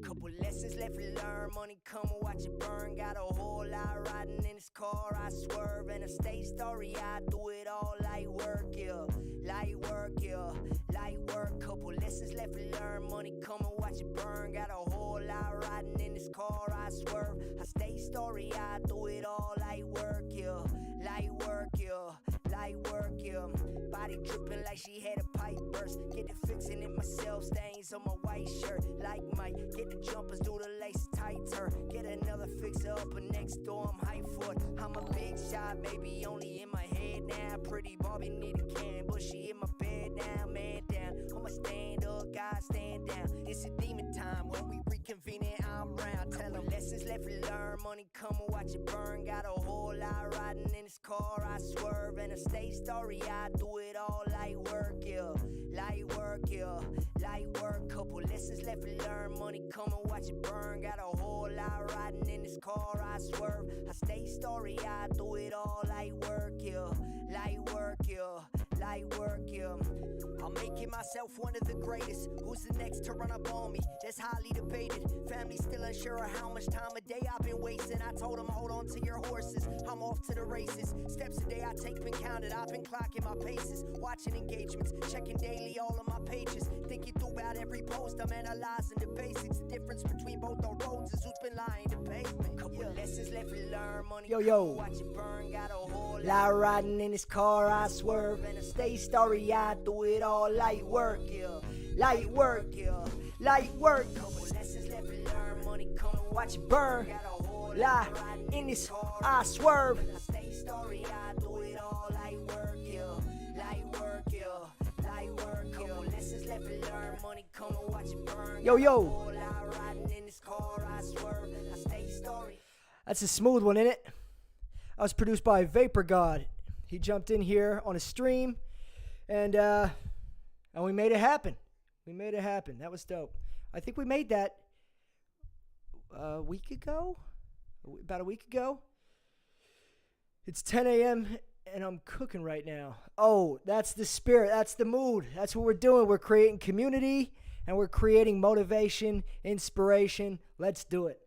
Couple lessons left to learn, money come and watch it burn. Got a whole lot riding in this car, I swerve. And a stage story, I do it all light work, yeah. Light work, yeah. Light work, couple lessons left to learn, money come and watch it burn. Got a whole lot riding in this car, I swerve. A stage story, I do it all light work, yeah. Light work, yeah. Light work, yeah. Body dripping like she had a pipe burst. Get the fixing it myself, stains on my white shirt. Like Mike, get the jumpers, do the laces tighter. Get another fixer up and next door, I'm hyped for it. I'm a big shot, baby, only in my head now. Pretty Barbie need a can, but she in my bed now, man down. I'ma stand up, guys stand down. It's a demon time, when we reconvene and I'm round. Tell them lessons left to learn, money come and watch it burn. Got a whole lot riding in this car, I swerve. And a stage story, I do it all light work, yeah. Light work, yeah. Light work, couple lessons left to learn, money come and watch it burn. Got a whole lot riding in this car, I swerve. A stage story, I do it all light work, yeah. Light work, yeah. Light work, yeah. I'm making myself one of the greatest. Who's the next to run up on me? That's highly debated. Family still unsure of how much time a day I've been wasting. I told them, hold on to your horses. I'm off to the races. Steps a day I take been counted. I've been clocking my paces. Watching engagements. Checking daily all of my pages. Thinking through about every post. I'm analyzing the basics. The difference between both the roads is who's been lying to pavement. Couple lessons left to learn. Money Yo. watch it burn. Got a whole Lot riding in this car, I swerve. And a stage story, I do it all light work, yeah. Light work, yeah. Light work. couple lessons left to learn. Money come and Watch it burn. Got a whole Lie in this, I swerve. A stage story, I do it all light work, yeah. Light work, yeah. Light work, yeah. Couple lessons left to learn. Money come and watch it burn. Yo. Whole lot riding in this car, I swerve. A stage story. That's a smooth one, isn't it? I was produced by Vapor God. He jumped in here on a stream, and we made it happen. We made it happen. That was dope. I think we made that a week ago, about a week ago. It's 10 a.m. and I'm cooking right now. Oh, that's the spirit. That's the mood. That's what we're doing. We're creating community, and we're creating motivation, inspiration. Let's do it.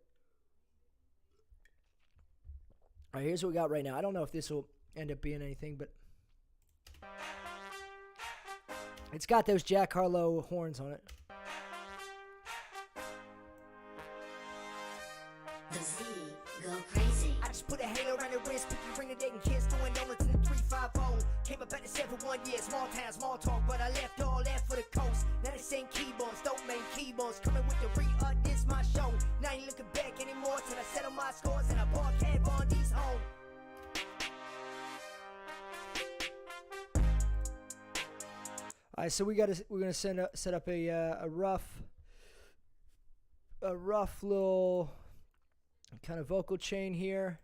All right, here's what we got right now. I don't know if this will end up being anything, but it's got those Jack Harlow horns on it. The Z go crazy. I just put a halo around the wrist, pick you ring the date and kiss, doing donuts in the 350. Came up at the 7-1, yeah, small town, small talk, but I left all that for the coast. Now they saying keyboards, don't make keyboards, coming with the this my show. Now I ain't looking back anymore till I settle my scores and I bought cab on these home. All right, so we're gonna set up a rough little kind of vocal chain here.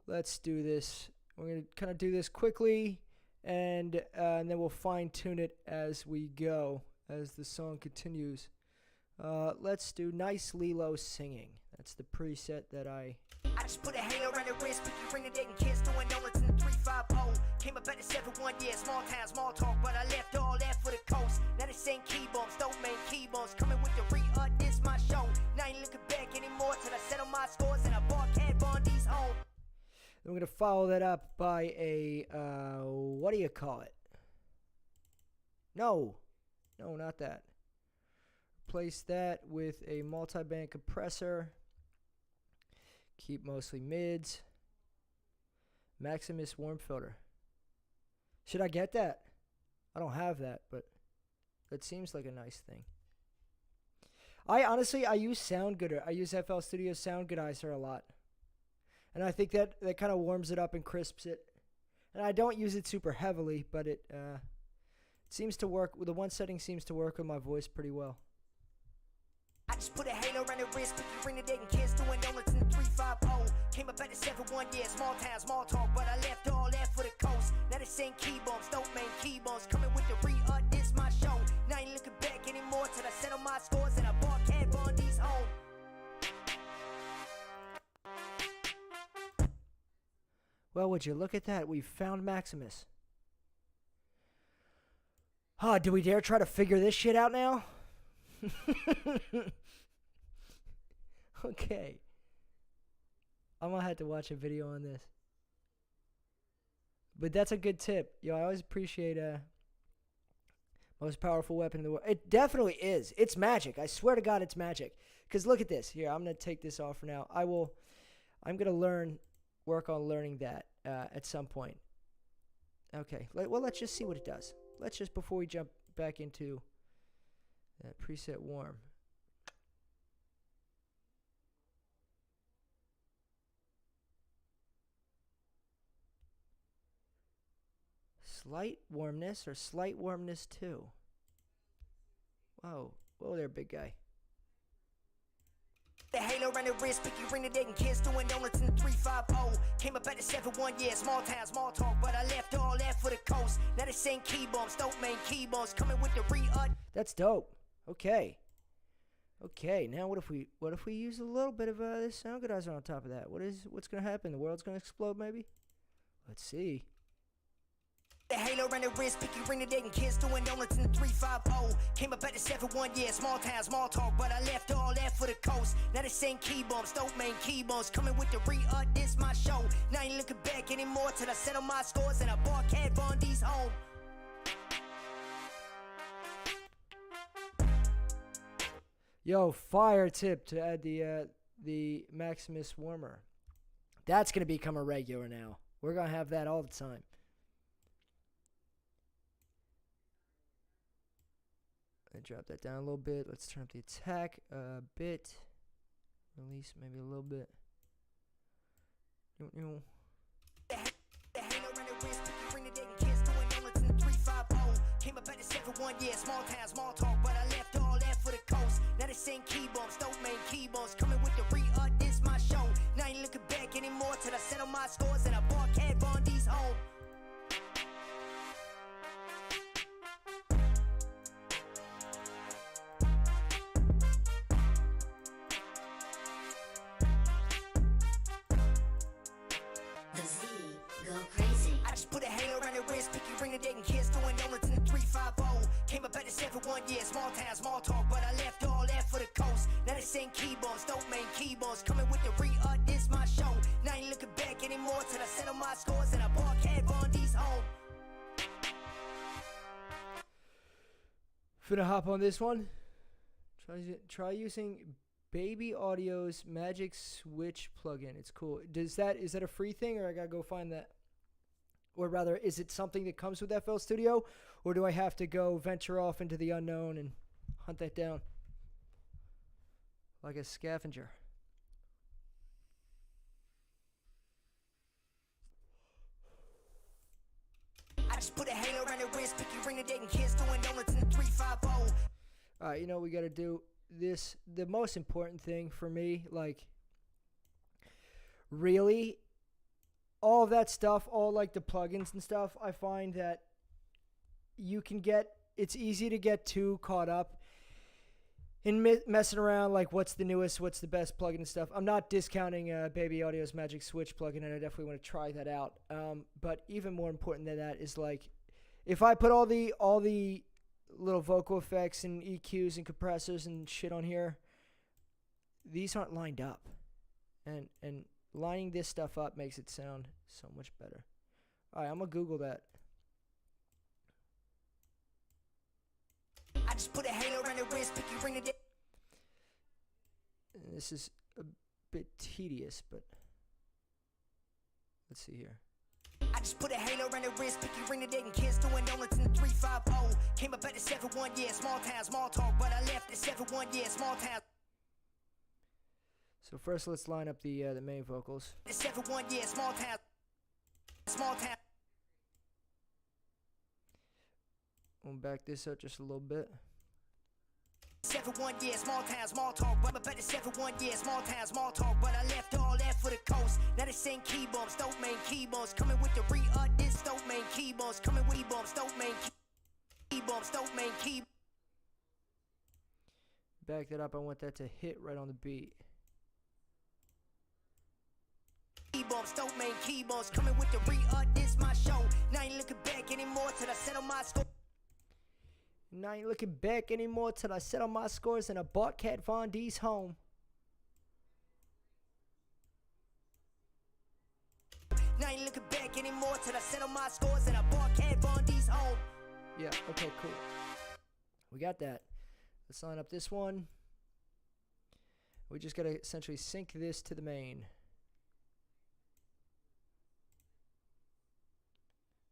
Let's do this. We're gonna kind of do this quickly, and then we'll fine tune it as we go, as the song continues. Let's do Nice Lilo Singing. That's the preset that I just put a halo around the wrist, pick you ring the date and kiss, doing donuts in the 350. Came up at the 7-1, yeah, small town, small talk, but I left all that for the coast. Now they saying keyboards, don't make keyboards, coming with the this my show. Now I ain't looking back anymore till I settle my scores and I bought cab on these home. Then we're gonna follow that up by a what do you call it? No, not that. Replace that with a multi-band compressor. Keep mostly mids. Maximus warm filter. Should I get that? I don't have that, but that seems like a nice thing. I use SoundGooder. I use FL Studio SoundGoodizer a lot. And I think that kind of warms it up and crisps it. And I don't use it super heavily, but it seems to work. The one setting seems to work with my voice pretty well. I just put a halo around the wrist, pick you ring the date and kiss, doing donuts in the 350. Came up at the 7-1, yeah, small town, small talk, but I left all that for the coast. Now they saying keyboards, don't make keyboards, coming with the this my show. Now I ain't looking back anymore till I settle my scores and I bought cab on these home. Well, would you look at that? We found Maximus. Do we dare try to figure this shit out now? Okay. I'm gonna have to watch a video on this. But that's a good tip. Yo, I always appreciate most powerful weapon in the world. It definitely is. It's magic. I swear to God, it's magic. Because look at this. Here, I'm gonna take this off for now. I'm gonna work on learning that at some point. Okay. Well, let's just see what it does. Before we jump back into that preset warm. Slight warmness or slight warmness 2. Whoa there, big guy. The halo around the wrist, pick you ring the date and kiss, doing donuts in the 350. Came up at the 7-1, yeah, small town, small talk, but I left all that for the coast. Now they saying keyboards, don't make keyboards, coming with the That's dope. Okay. Now what if we use a little bit of this SoundGoodizer on top of that? What's gonna happen? The world's gonna explode, maybe? Let's see. The halo around the wrist, pick you ring the date and kiss, doing donuts in the 350. Came up at the 7-1, yeah, small town, small talk, but I left all that for the coast. Now they saying keyboards, don't make keyboards, coming with the this my show. Now I ain't looking back anymore till I settle my scores and I bought cab on these home. Yo, fire tip to add the Maximus warmer. That's gonna become a regular now. We're gonna have that all the time. I drop that down a little bit. Let's turn up the attack a bit. Release maybe a little bit. The halo around the wrist, pick you ring the date and kiss, doing donuts in the 350. Came up at the 7-1, yeah, small town, small talk, but I left all that for the coast. Now they saying keyboards, don't make keyboards, coming with the this my show. Now I ain't looking back anymore till I settle my scores and I bought cab on these home. The Z go crazy. I just put a halo around the wrist, pick you ring the date and kiss, doing donuts in the 350. Came up at the 7-1, yeah, small town, small talk, but I left all that for the coast. Now they saying keyboards, don't make keyboards, coming with the this my show. Now I ain't looking back anymore till I settle my scores and I bought Cat Von D's home. Finna hop on this one. Try using Baby Audio's Magic Switch plugin. It's cool. Is that a free thing, or I gotta go find that? Or rather, is it something that comes with FL Studio, or do I have to go venture off into the unknown and hunt that down like a scavenger? I just put a halo around the wrist, pick your ring, the date, and kiss, doing donuts in the 350. All right, you know, we got to do this. The most important thing for me, like, really, all of that stuff, all like the plugins and stuff, I find that it's easy to get too caught up in messing around, like what's the newest, what's the best plugin and stuff. I'm not discounting Baby Audio's Magic Switch plugin, and I definitely want to try that out. But even more important than that is, like, if I put all the little vocal effects and EQs and compressors and shit on here, these aren't lined up, and lining this stuff up makes it sound so much better. All right, I'm gonna Google that. I just put a halo around the wrist, pick your ring, the date. This is a bit tedious, but let's see here. I just put a halo around the wrist, pick your ring, the date, and kiss, doing donuts in the 350. Came up at the 7-1, yeah, small town, small talk, but I left the 7-1, yeah, small town. So first, let's line up the main vocals. The 7-1, yeah, small town, small town. We'll back this up just a little bit. 7-1, yeah, small town, small talk, but I bet the 7-1, yeah, small town, small talk, but I left all that for the coast. Now they sing key bumps, dope main key bumps, coming with the this dope main key bumps, coming with key bumps, dope main key bumps, dope main key. Back that up, I want that to hit right on the beat. Key bumps, dope main key bumps, coming with the this my show. Now I ain't looking back anymore till I settle my score. Now I ain't looking back anymore till I settle my scores and I bought Cat Von D's home. Now I ain't looking back anymore till I settle my scores and I bought Cat Von D's home. Yeah, okay, cool. We got that. Let's line up this one. We just gotta essentially sync this to the main.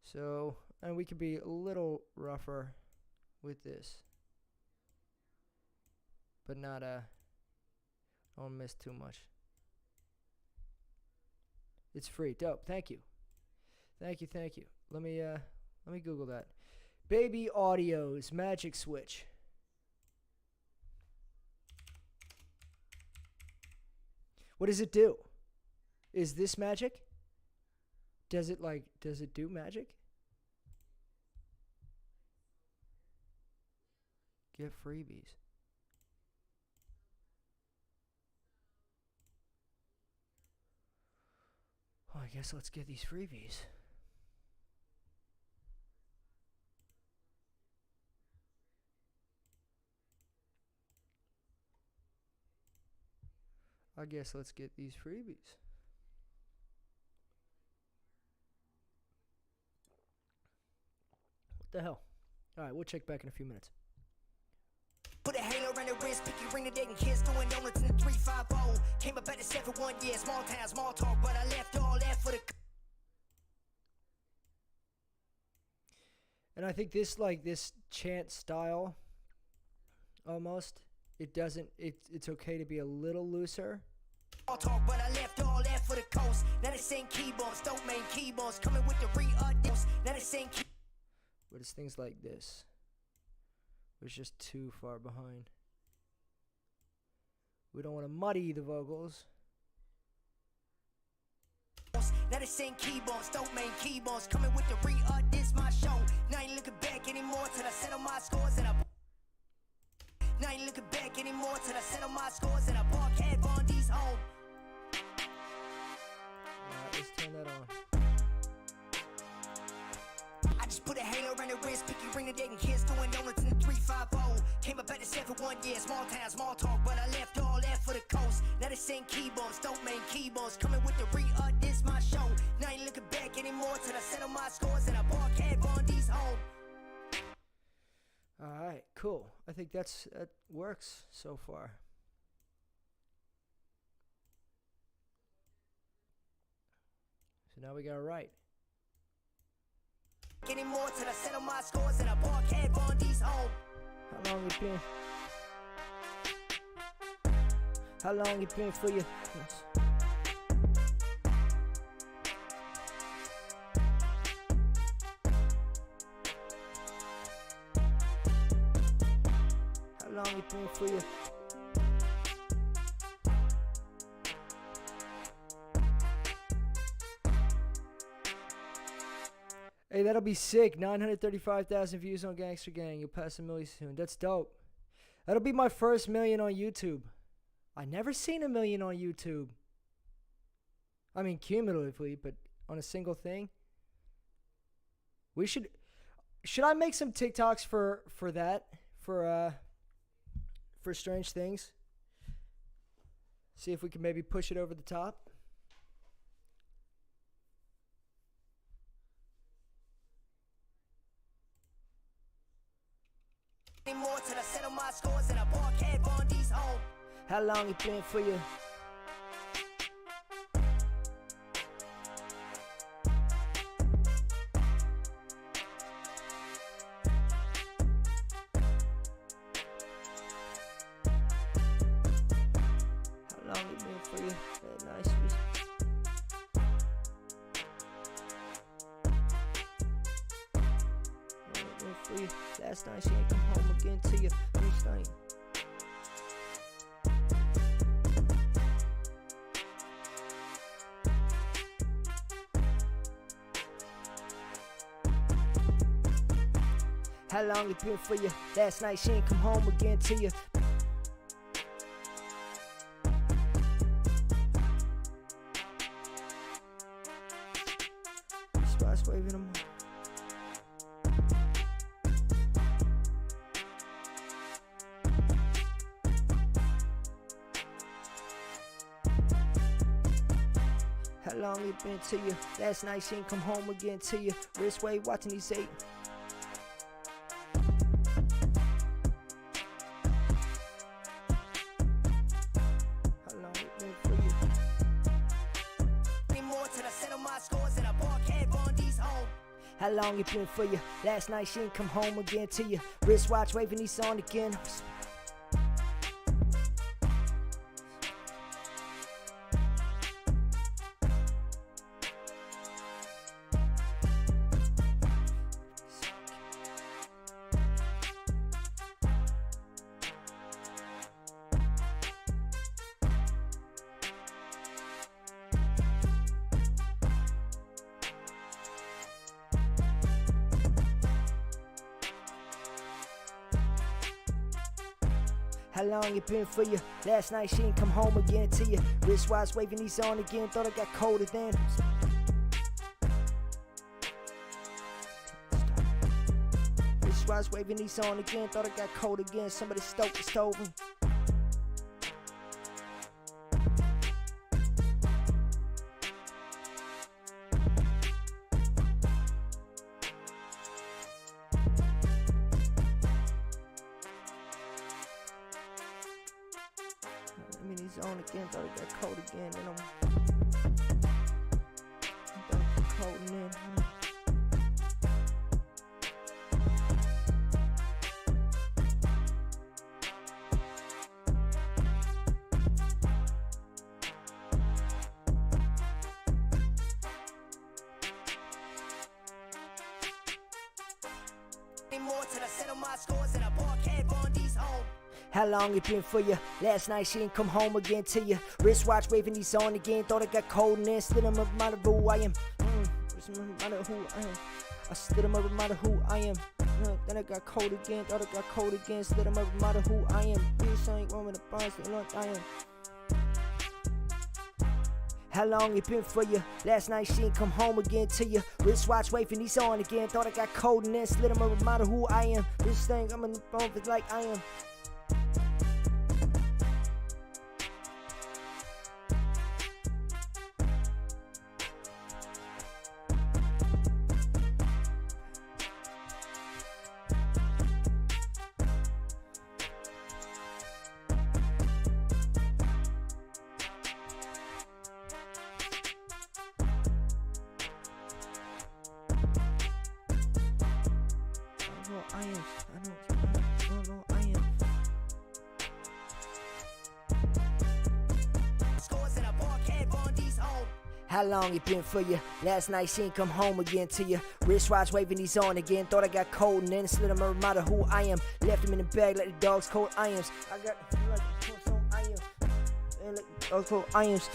So, and we could be a little rougher with this, but not don't miss too much. It's free. Dope. Thank you. Thank you. Let me Google that. Baby Audio's Magic Switch. What does it do? Is this magic? Does it do magic? Get freebies. Well, I guess let's get these freebies. I guess let's get these freebies. What the hell? Alright, we'll check back in a few minutes. Put a halo around the wrist, pick your ring, the date, and kiss, doing donuts in the 350. Came up at the 7-1, yeah, small town, small talk, but I left all that for the. And I think this chant style, almost, it's okay to be a little looser. Small talk, but I left all that for the coast. Now they sing key bumps, dope main key bumps, coming with the this. Now they sing key. But it's things like this. It's just too far behind. We don't want to muddy the vocals. Now they sing key bumps, dope main key bumps, coming with the this my show. Now I ain't looking back anymore till I settle my scores and I. Now I ain't looking back anymore till I settle my scores and I bought Cat Von D's home. Alright, let's turn that on. I just put a halo around the wrist, pick your ring, the date, and kiss, doing donuts in the 350. Came up at the 7-1, yeah, small town, small talk, but I left all that for the coast. Now they sing key bumps, dope main key bumps, coming with the this my show. till I settle my scores and I ball cab on these home. All right, cool. I think that works so far. So now we got it right. Getting more till I settle my scores and I ball cab on these home. How long it been? How long it been for you? How long it been for you? Hey, that'll be sick. 935,000 views on Gangster Gang. You'll pass a million soon. That's dope. That'll be my first million on YouTube. I never seen a million on YouTube. I mean, cumulatively, but on a single thing. Should I make some TikToks for that? For Strange Things? See if we can maybe push it over the top. More till I settle my scores and I ball cab on these home. How long it been for you? How long it been for you? Nice. For you. Last night she ain't come home again to you. This thing. How long it been for you? Last night she ain't come home again to you. Spots waving them. How long it been to you? Last night she ain't come home again to you. Wrist wave watching these 8. How long it been for you? Need more till I settle my scores and I ball cab on these home. How long it been for you? Last night she ain't come home again to you. Wristwatch waving these on again. How long it been for you? Last night she ain't come home again to you. Wristwatch waving these on again. Thought I got colder then. Wristwatch waving these on again. Thought I got cold again. Somebody stoked the stove. I mean, he's on again. Thought it got cold again. Then thought it got cold and then. Need more till I settle my scores and I ball cab on these home. How long it been for you? Last night she ain't come home again to you. Wristwatch waving these on again. Thought it got cold and then slid him a reminder who I am. Reminder who I am. I slid him a reminder who I am. Then it got cold again. Thought it got cold again. Slid him a reminder who I am. Bitch, I ain't one with the boss. I am. How long it been for you? Last night she ain't come home again to you. Wristwatch waving these on again. Thought I got cold and then slid him a reminder who I am. This thing I'm in the phone for like I am. know I am. I know I am. Scores in a parquet on these home. How long it been for you? Last night she ain't come home again to you. Wristwatch waving these on again. Thought I got cold and then slid him a reminder who I am. Left him in the bag like the dog's cold irons. I got irons. And like the dog's cold irons.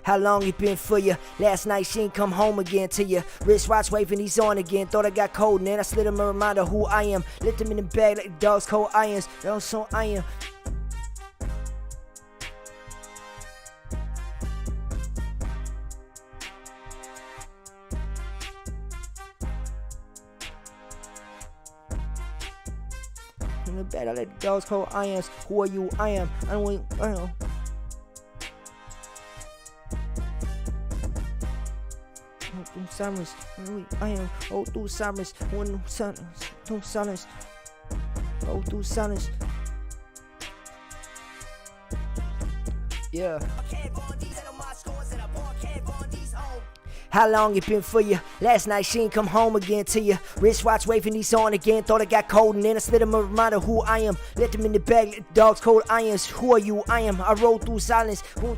How long it been for you? Last night she ain't come home again to you. Wristwatch waving these on again. Thought I got cold and then I slid him a reminder who I am. Left him in the bag like the dog's cold irons. Dog's so I am. In the bed, I let the dogs call irons. Who are you? I am. I don't. I know. Through summers, I am. Oh, through summers, one silence, through silence. Oh, through silence. Yeah. How long it been for you? Last night she ain't come home again to you. Wristwatch waving these on again. Thought I got cold and then I slid him a reminder who I am. Let them in the bag, let the dogs cold irons. Who are you? I am. I roll through silence. Who are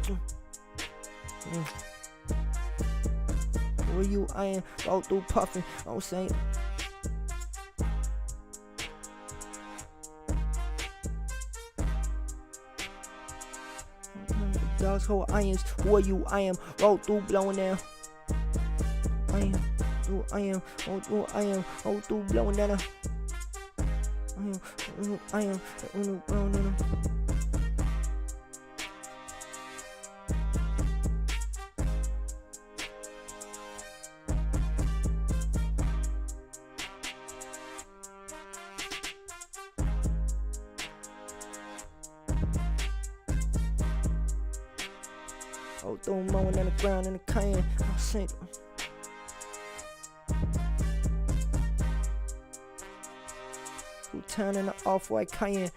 you? I am. Roll through puffing. Oh, Saint. Dogs cold irons. Who are you? I am. Roll through blowing down. I am, oh I am, oh I am, oh through blowing down. I am, blowing down. Oh, throw mowing on the ground in the cayenne. I'll sink. Town in the off-white cayenne.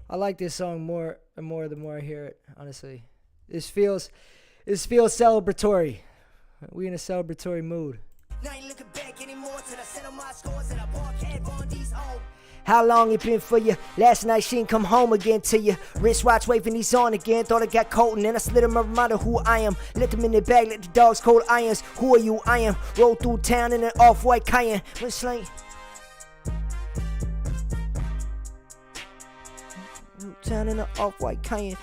I like this song more and more the more I hear it, honestly. This feels celebratory. We in a celebratory mood. Now ain't looking back anymore till I settle my scores and I parquet on these home. How long it been for you? Last night she ain't come home again to you. Wristwatch waving these on again. Thought I got cold and then I slid him a reminder who I am. Let them in the bag, let the dogs cold irons. Who are you? I am. Roll through town in an off-white cayenne. It's like town in an off-white cayenne.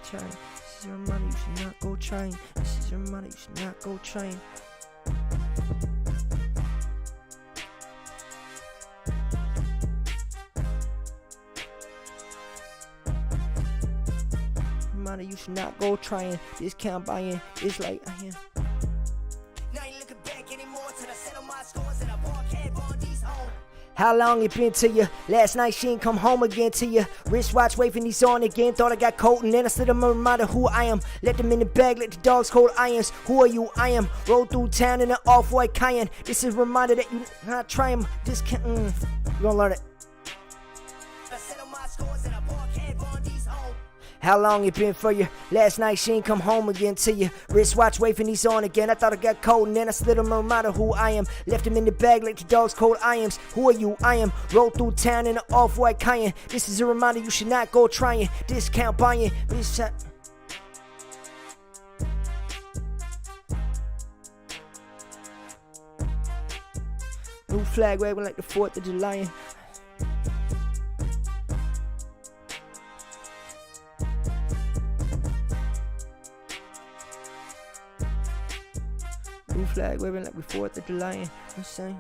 Trying. This is your money, you should not go trying. This is your money, you should not go trying. Money, you should not go trying. Discount buying, it's like I am. Now ain't looking back anymore till I settle my scores and I parquet on these home. How long it been to you? Last night she ain't come home again to you. Wristwatch waving these on again. Thought I got cold and then I slid him a reminder who I am. Let them in the bag, let the dogs cold irons. Who are you? I am. Roll through town in an off-white cayenne. This is a reminder that you not try him. This can't. You gonna learn it. How long it been for you? Last night she ain't come home again to you. Wristwatch waving these on again. I thought I got cold and then I slid him a reminder who I am. Left him in the bag like the dog's cold irons. Who are you? I am. Roll through town in an off-white cayenne. This is a reminder you should not go trying. Discount buying. This shot. New flag waving like the 4th of July. Blue flag waving like we 4th of July. I'm saying.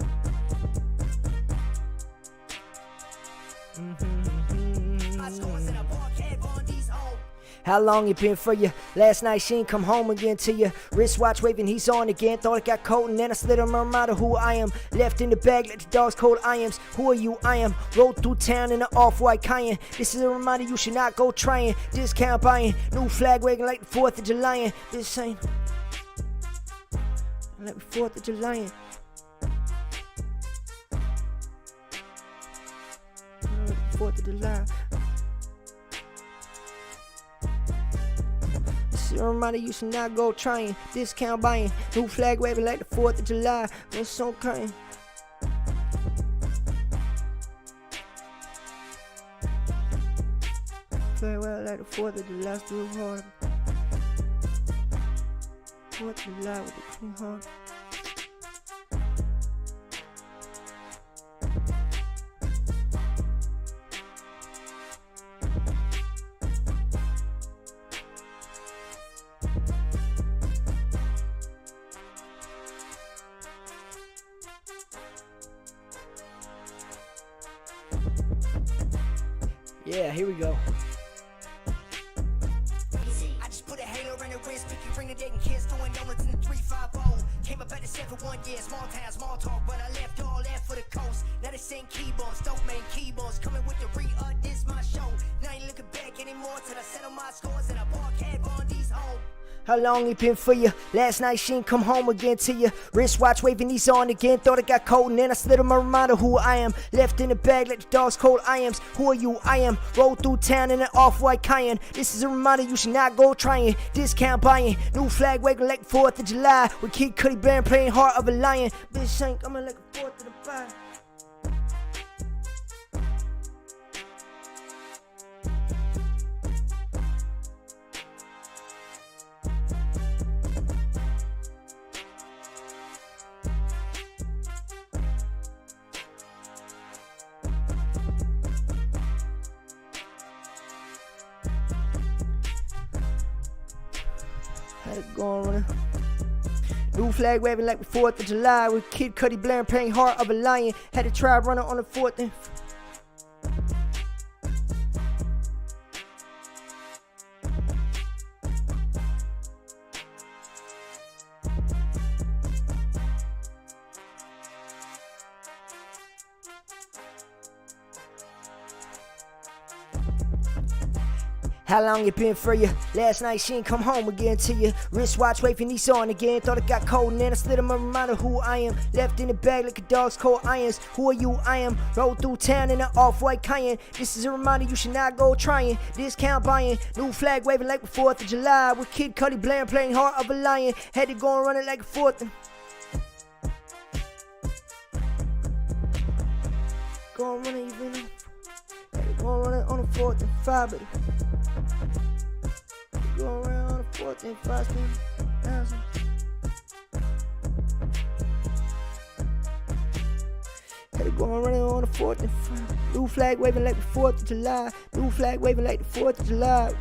How long it been for you? Last night she ain't come home again to you. Wristwatch waving, he's on again. Thought it got cold and then I slid him a reminder who I am. Left in the bag like the dog's cold iams. Who are you? I am. Rode through town in an off-white Cayenne. This is a reminder you should not go trying. Discount buying. New flag waving like the 4th of July. This ain't like the 4th of July. 4th of July. This is a reminder you should not go trying. Discount buying. New flag waving like the 4th of July. What's so kind? Flag waving like the 4th of July. Still hard. 4th of July with the clean heart. Yeah, here we go. I just put a halo in the wrist, make you ring the date and kiss, doing donuts in the 350. Came up at the 7-1, yeah, small town, small talk, but I left all that for the coast. Now they sing keyboards, don't make keyboards, coming with the this my show. Now I ain't looking back anymore till I settle my scores and I park head on these home. How long it been for you? Last night she ain't come home again to you. Wristwatch waving, he's on again. Thought it got cold and then I slid him a reminder who I am. Left in the bag like the dog's cold iams. Who are you? I am. Rode through town in an off-white Cayenne. This is a reminder you should not go trying. Discount buying. New flag waving like the 4th of July. With Kid Cudi band playing Heart of a Lion. Bitch ain't coming like the 4th of July. Had it going running. New flag waving like the 4th of July. With Kid Cudi blaring playing Heart of a Lion. Had a tribe running on the 4th and how long it been for you? Last night she ain't come home again to you. Wristwatch waving, he's on again. Thought it got cold and then I slid him a reminder who I am. Left in the bag like a dog's cold irons. Who are you? I am. Rode through town in an off-white Cayenne. This is a reminder you should not go trying. Discount buying. New flag waving like the 4th of July. With Kid Cudi blaring playing Heart of a Lion. Had it going running like a 4th and going running even. Had it going running on the 4th and 5, but going around on the 4th and 5,000. Had it going running on the 4th and 5. New flag waving like the 4th of July. New flag waving like the 4th of July.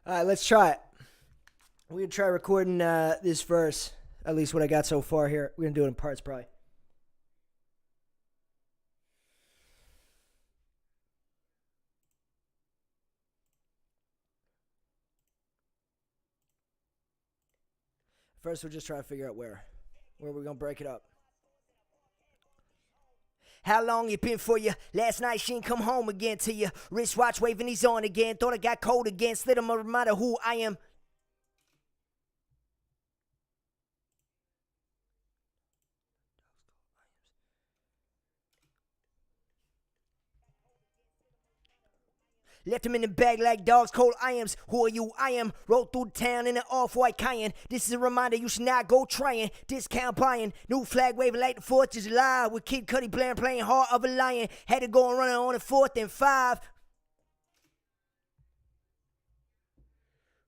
All right, let's try it. We're going to try recording this verse, at least what I got so far here. We're going to do it in parts probably. First, we'll just try to figure out where we're going to break it up. How long it been for you? Last night she ain't come home again to you. Wristwatch waving, he's on again. Thought I got cold again. Slid him a reminder who I am. Left him in the bag like dogs, cold irons. Who are you? I am. Rode through the town in an off-white Cayenne. This is a reminder you should not go trying. Discount buying. New flag waving like the 4th of July. With Kid Cudi playing Heart of a Lion. Had to go and run it on the 4th and 5.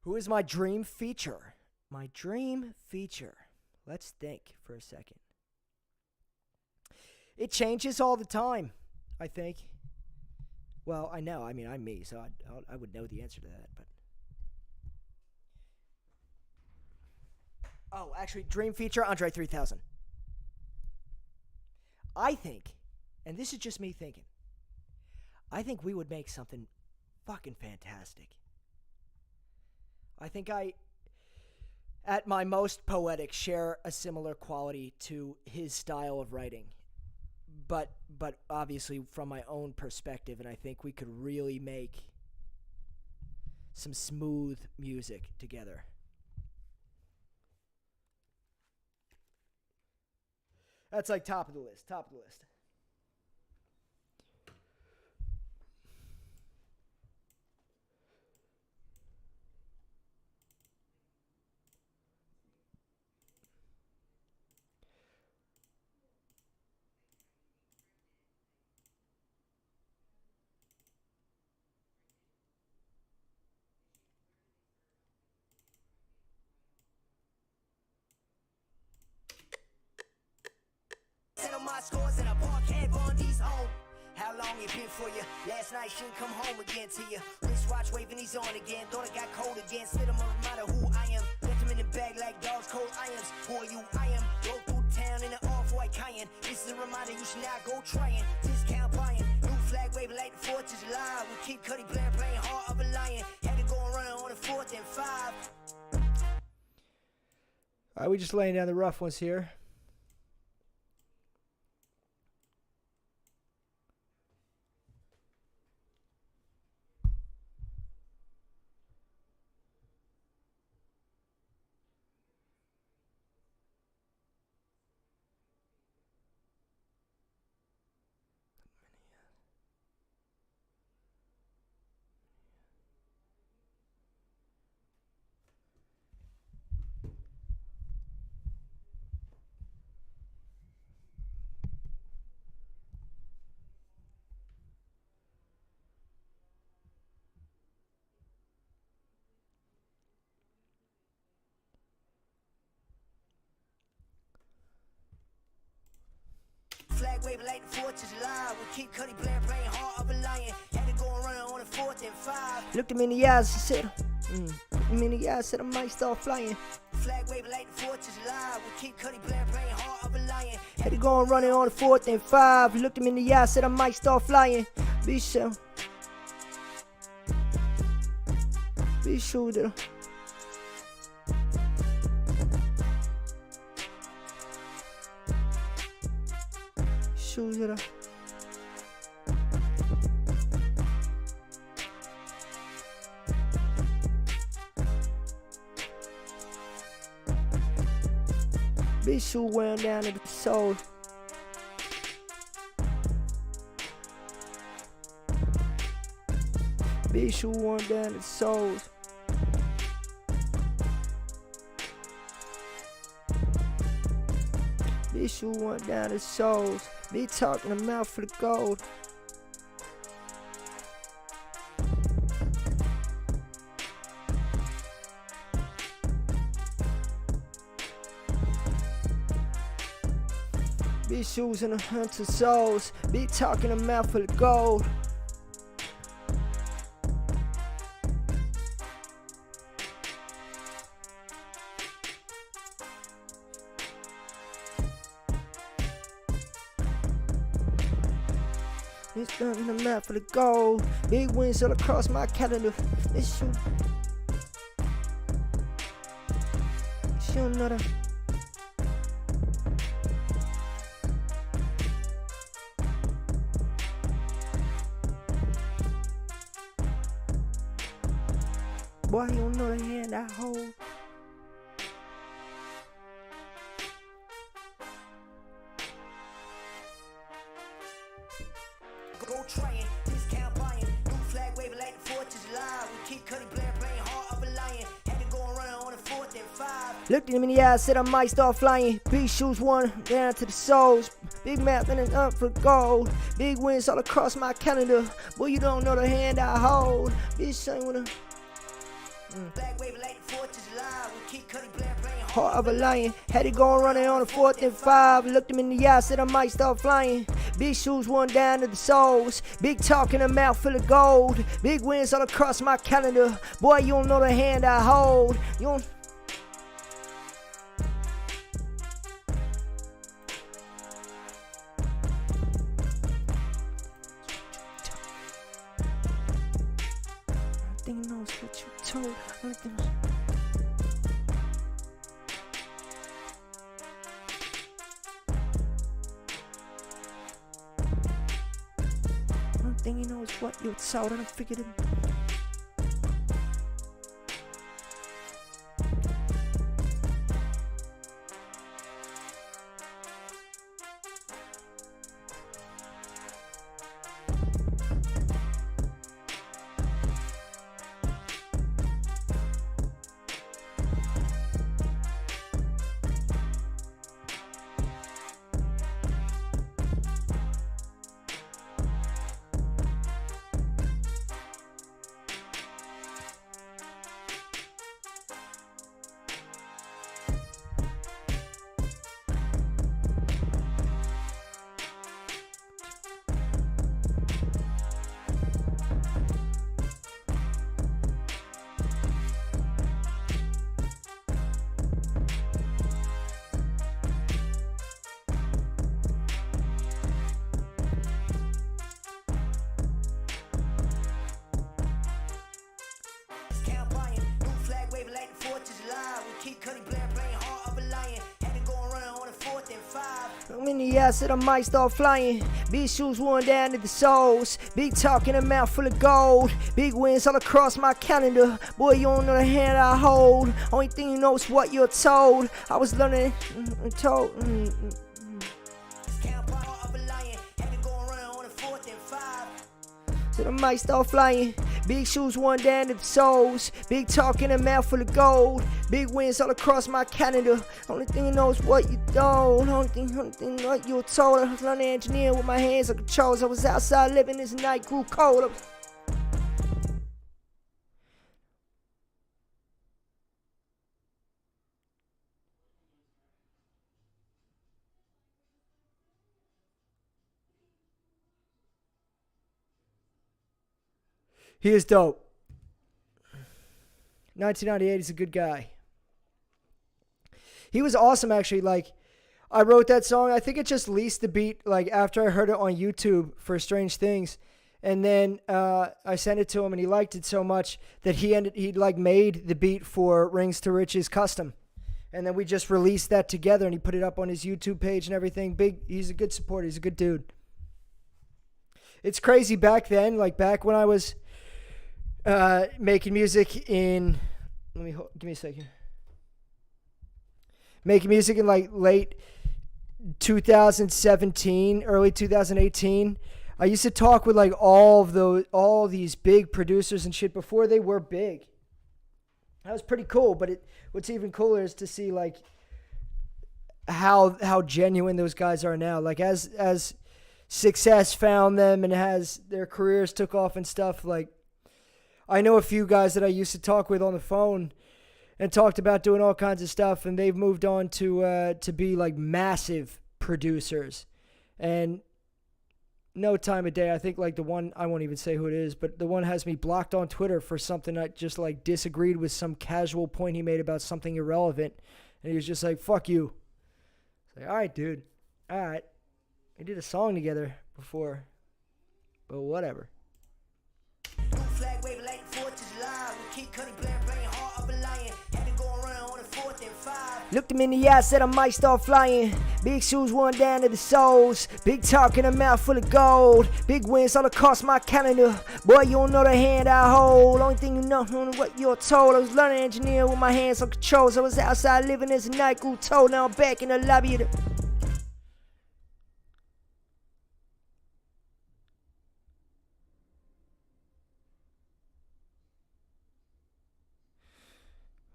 Who is my dream feature? My dream feature. Let's think for a second. It changes all the time, I think. Well, I know. I mean, I'm me, so I would know the answer to that. But oh, actually, dream feature, Andre 3000. I think, and this is just me thinking, I think we would make something fucking fantastic. I think I, at my most poetic, share a similar quality to his style of writing. But obviously from my own perspective, and I think we could really make some smooth music together. That's like top of the list. Settle my scores in a parkhead on these home. How long it been for you? Last night she ain't come home again to you. Wristwatch waving, he's on again. Thought I got cold again. Slid him a reminder who I am. Left him in the bag like dogs, cold irons. Who are you? I am. Rode through town in an off-white Cayenne. This is a reminder you should not go trying. Discount buying. New flag waving like the 4th of July. With Kid Cudi playing Heart of a Lion. Had to go and run it on the 4th and 5. All right, we just laying down the rough ones here. Flag waving like the 4th of July. With Kid Cudi playing Heart of a Lion. Had to go and run it on the 4th and 5. Looked him in the eyes and said, looked him in the eyes, said I might start flying. Flag waving like the 4th of July. With Kid Cudi playing Heart of a Lion. Had to go and run it on the 4th and 5. Looked him in the eyes, said I might start flying. Be sure that shoes that be shoe wearing down to the soul. Be shoe worn down to the soles. Be shoe worn down to the soles. Be talking a mouth for the gold. Be shoes in the hunter souls. Be talking a mouth for the gold. It's done in the map for the gold. Big wins all across my calendar. It's you. She don't know that. Boy, you don't know the hand I hold. Go trying, discount buying, new flag waving like the 4th of July. We keep cutting Blair playing heart of a lion. Had to go and run on the 4th and 5. Looked him in the eye, said I might start flying. Big shoes, one down to the soles. Big mouth and up for gold. Big wins all across my calendar. Boy, you don't know the hand I hold. Bitch, sang with a Flag waving like the 4th of July. We keep cutting Blair playing heart of a lion. Had it going running on the 4th and 5. Looked him in the eye, said I might start flying. Big shoes, one down to the soles. Big talk in a mouth full of gold. Big wins all across my calendar. Boy, you don't know the hand I hold. You don't. Only thing knows what you told. Only thing you know is what you told, and I figured it. discount buying, new flag waving like the 4th of July. We keep cutting Blair playing heart of a lion. Had to go and run on the 4th and 5. I'm in the air, said I might start flying. Big shoes worn down to the soles. Big talk in a mouth full of gold. Big wins all across my calendar. Boy, you don't know the hand I hold. Only thing you know is what you're told. I was learning told. Discount buying heart of a lion. Had to go and run on the 4th and 5. Said I might start flying. Big shoes worn down to the soles. Big talk in a mouth full of gold. Big wins all across my calendar. Only thing you know is what you don't. Only thing what you're told. I was learning engineering with my hands on controls. I was outside living as the night grew cold. He is dope. 1998, he's a good guy. He was awesome, actually. Like, I wrote that song. I think it just leased the beat, like, after I heard it on YouTube for Strange Things. And then I sent it to him, and he liked it so much that he made the beat for Rings to Riches Custom. And then we just released that together, and he put it up on his YouTube page and everything. He's a good supporter. He's a good dude. It's crazy back then, like back when I was making music in, give me a second. Making music in like late 2017, early 2018. I used to talk with like all these big producers and shit before they were big. That was pretty cool, but what's even cooler is to see like how genuine those guys are now. Like as success found them and as their careers took off and stuff, like I know a few guys that I used to talk with on the phone and talked about doing all kinds of stuff, and they've moved on to be like massive producers. And no time of day, I think like the one, I won't even say who it is, but the one has me blocked on Twitter for something I just like disagreed with some casual point he made about something irrelevant. And he was just like, fuck you. It's like, all right, dude. All right. We did a song together before, but whatever. New flag waving like the 4th of July. We keep cutting Blair playing heart of a lion. Had to go and run on the 4th and 5. Looked him in the eye, said I might start flying. Big shoes worn down to the soles. Big talk in a mouth full of gold. Big wins all across my calendar. Boy, you don't know the hand I hold. Only thing you know is what you're told. I was learning engineer with my hands on controls. I was outside living as a night grew told. Now I'm back in the lobby of the...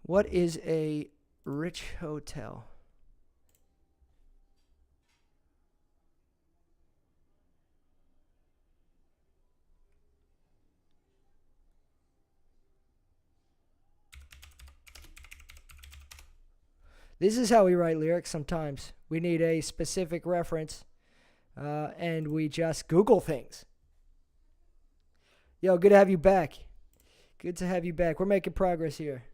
What is a rich hotel? This is how we write lyrics sometimes. We need a specific reference, and we just Google things. Yo, good to have you back. Good to have you back. We're making progress here.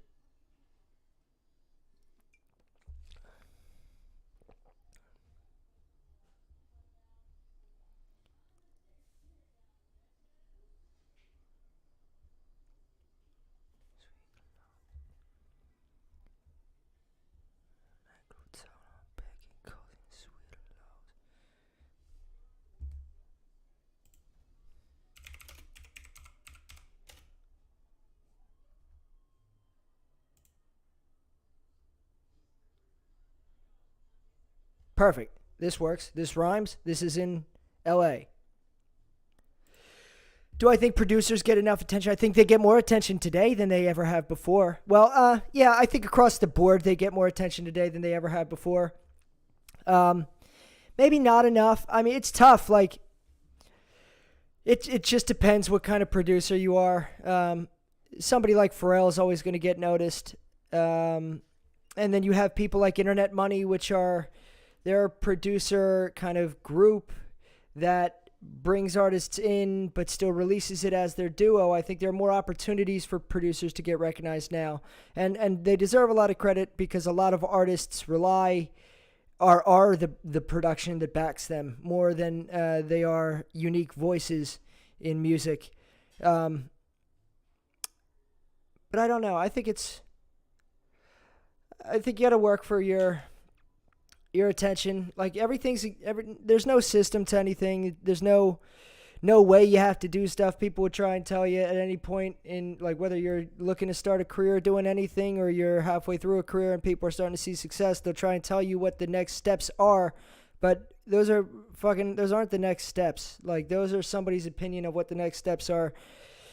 Perfect. This works. This rhymes. This is in LA. Do I think producers get enough attention? I think they get more attention today than they ever have before. Well, yeah, I think across the board they get more attention today than they ever have before. Maybe not enough. I mean, it's tough. Like, it just depends what kind of producer you are. Somebody like Pharrell is always going to get noticed. And then you have people like Internet Money, which are their producer kind of group that brings artists in but still releases it as their duo. I think there are more opportunities for producers to get recognized now. And they deserve a lot of credit because a lot of artists are the production that backs them more than they are unique voices in music. But I don't know. I think you got to work for your attention. Like there's no system to anything. There's no way you have to do stuff. People would try and tell you at any point in, like, whether you're looking to start a career doing anything or you're halfway through a career and people are starting to see success, they'll try and tell you what the next steps are. But those aren't the next steps. Like, those are somebody's opinion of what the next steps are.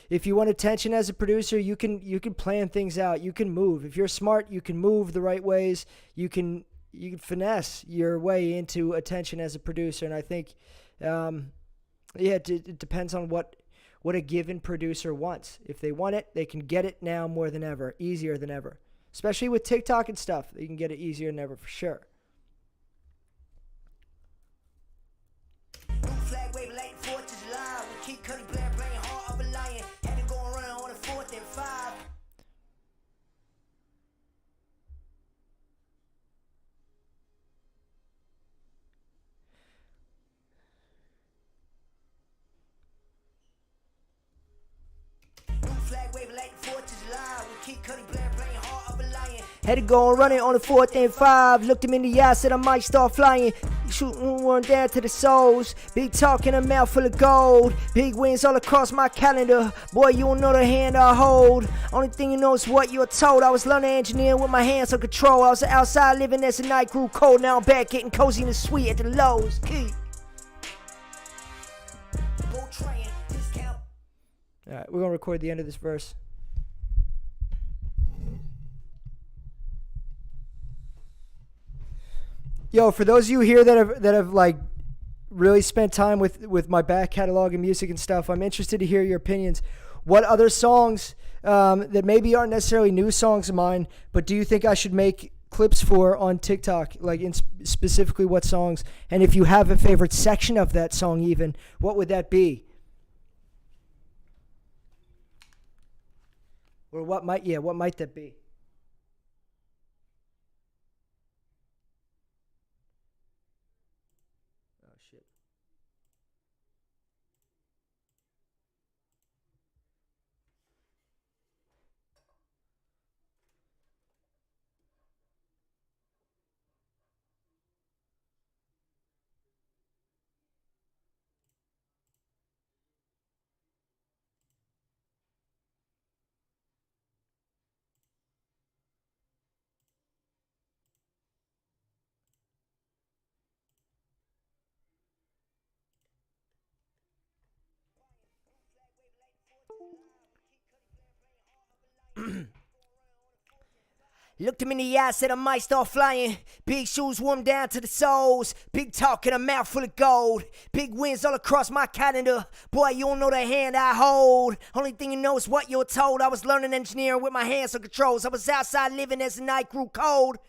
If you want attention as a producer, you can plan things out. You can move. If you're smart, you can move the right ways. You can finesse your way into attention as a producer. And I think, it depends on what a given producer wants. If they want it, they can get it now more than ever, easier than ever. Especially with TikTok and stuff, you can get it easier than ever for sure. Flag waving like the 4th of July. We keep cutting Blair, playing hard of a lion. Had to go and run on the 4th and 5. Flag waving like the 4th of July. We keep cutting Blair, playing hard of a lion. Had to go and run it on the 4th and 5. Looked him in the eye, said I might start flying. Shooting one down to the soles. Big talk in a mouth full of gold. Big wins all across my calendar. Boy, you don't know the hand I hold. Only thing you know is what you're told. I was learning engineering with my hands on control. I was outside living as the night grew cold. Now I'm back getting cozy in the suite at the Lowe's. Key. Alright, we're going to record the end of this verse. Yo, for those of you here that have like really spent time with my back catalog and music and stuff, I'm interested to hear your opinions. What other songs that maybe aren't necessarily new songs of mine, but do you think I should make clips for on TikTok? Like, specifically what songs? And if you have a favorite section of that song even, what would that be? Or what might that be? Oh, shit. Looked him in the eye, said I might start flying. Big shoes warm down to the soles. Big talk and a mouth full of gold. Big wins all across my calendar. Boy, you don't know the hand I hold. Only thing you know is what you're told. I was learning engineering with my hands on controls. I was outside living as the night grew cold.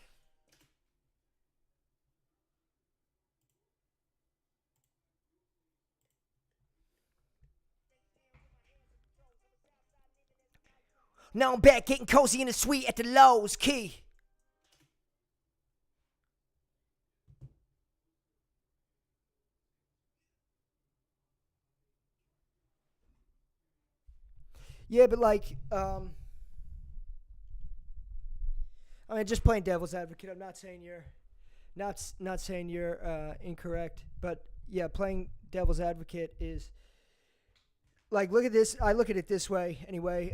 Now I'm back getting cozy in the suite at the Lowe's Key. Yeah, but like, I mean, just playing devil's advocate. I'm not saying you're, not saying you're incorrect, but yeah, playing devil's advocate is like, look at this. I look at it this way anyway.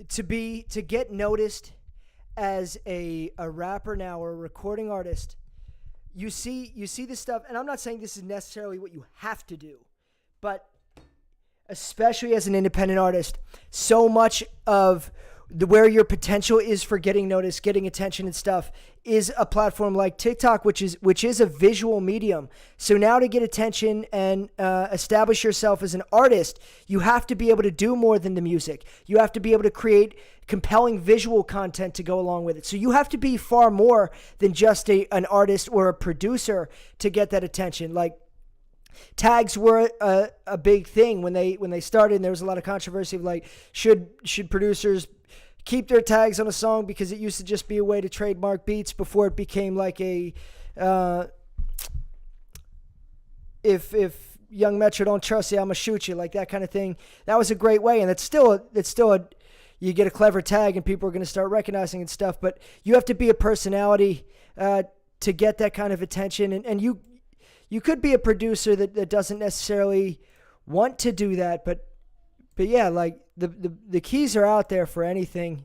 To get noticed as a rapper now or a recording artist, you see this stuff, and I'm not saying this is necessarily what you have to do, but especially as an independent artist, so much of where your potential is for getting noticed, getting attention and stuff is a platform like TikTok, which is a visual medium. So now to get attention and establish yourself as an artist, you have to be able to do more than the music. You have to be able to create compelling visual content to go along with it. So you have to be far more than just an artist or a producer to get that attention. Like, tags were a big thing when they started, and there was a lot of controversy of like, should producers keep their tags on a song, because it used to just be a way to trademark beats before it became like a if Young Metro don't trust you, I'ma shoot you, like that kind of thing. That was a great way, and it's still a you get a clever tag and people are going to start recognizing and stuff, but you have to be a personality to get that kind of attention, and you could be a producer that doesn't necessarily want to do that, but yeah, like the keys are out there for anything.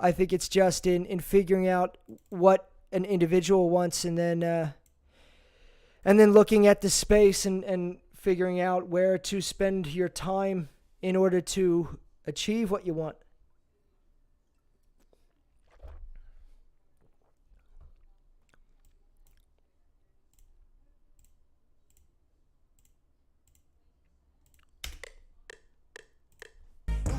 I think it's just in figuring out what an individual wants, and then looking at the space and figuring out where to spend your time in order to achieve what you want.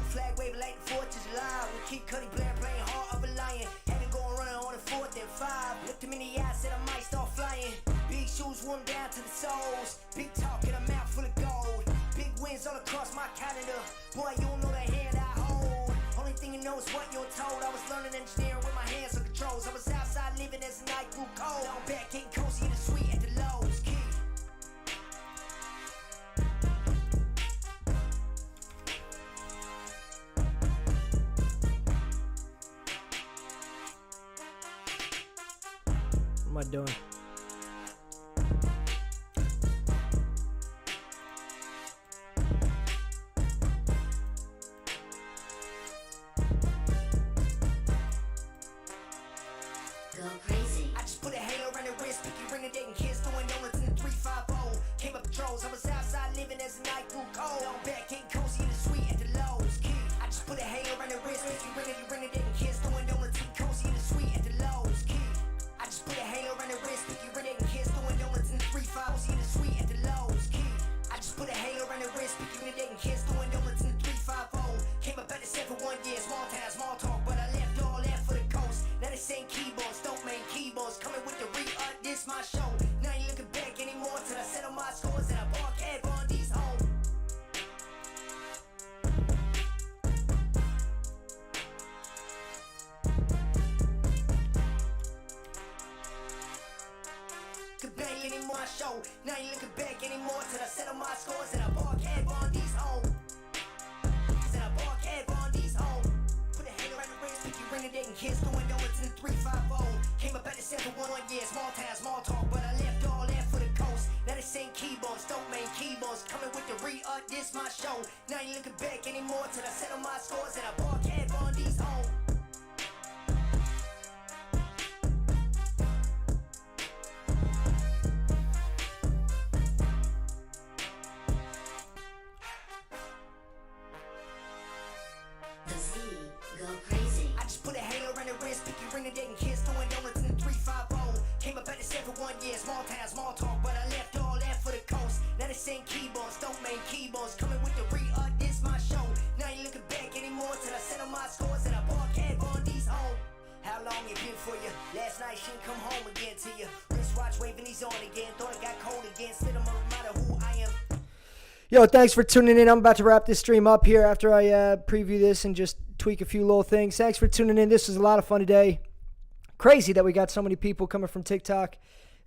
Flag waving like the 4th of July. We keep cutting Blair playing heart of a lion. Having going running on the 4th and 5. Looked him in the eye, said I might start flying. Big shoes warm down to the soles. Big talk and a mouth full of gold. Big wins all across my calendar. Boy, you don't know the hand I hold. Only thing you know is what you're told. I was learning engineering with my hands on controls. I was outside living as the night grew cold. Now I'm back getting cozy in the suite at the Lowe's Key. What am I doing? Go crazy. I just put a halo around the wrist, picky ring a date and kids doing donuts in the 350. Came up patrols, I was outside living as the night grew cold. Now I'm back getting cozy in the suite at the Lowe's Key. I just put a halo around the wrist, picky ring a date and kids doing donuts in cozy in the suite at the Lowe's Key. I just put a halo around the wrist, picky ring a date and kids doing donuts in the 350 in the suite at the Lowe's Key. I just put a halo around the wrist, picky ring a date and kids doing donuts in the 350. Came up at the 7 for 1 year, small town, small talk, but I left all that for the coast. Now they saying keyboards, don't make keyboards. Coming with the re-up, this my show. Now ain't looking back anymore till I settle my scores and I ball cab on these home. Now ain't anymore show. Now ain't looking back anymore till I settle my scores and I ball cab on these home. Said I ball cab on these home. Put a hanger on the wrist, picky ring a date and kids doing donuts in the 350. Came up at the 7 for 1 year, small town, small talk, but I left all that for the coast. Now they saying keyboards, don't make keyboards. Coming with the re-up, this my show. Now ain't looking back anymore till I settle my scores and I ball cab on these home. The Z for 1 year, small town, small talk, but I left all that for the coast. Now they sing keyboards, don't make keyboards, coming with the this my show. Now you looking back anymore till I settle my scores and I park head on these home. How long it been for you? Last night she didn't come home again to you. Wristwatch waving these on again, thought it got cold again, still no matter who I am. Yo, thanks for tuning in. I'm about to wrap this stream up here after I preview this and just tweak a few little things. Thanks for tuning in. This was a lot of fun today. Crazy that we got so many people coming from TikTok.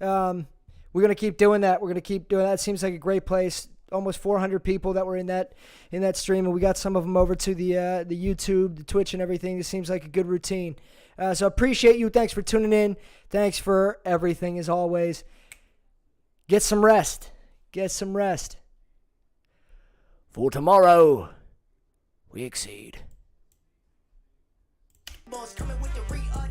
We're going to keep doing that. We're going to keep doing that. It seems like a great place. Almost 400 people that were in that stream, and we got some of them over to the YouTube, the Twitch, and everything. This seems like a good routine. So appreciate you. Thanks for tuning in. Thanks for everything, as always. Get some rest. Get some rest. For tomorrow, we exceed. Coming with the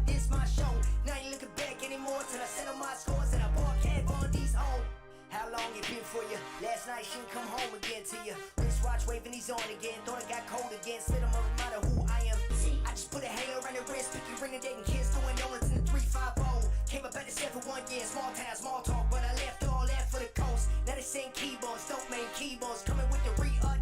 this my show. Now you looking back anymore till I settle my scores and I park head on these home. How long it been for you? Last night she didn't come home again to you. Wristwatch waving these on again, thought it got cold again, still no matter who I am. I just put a halo around the wrist, pick your ring and dating kids, doing donuts in the 350. Came up at the 7 for 1 year, small town, small talk, but I left all that for the coast. Now they sing keyboards, don't make keyboards, coming with the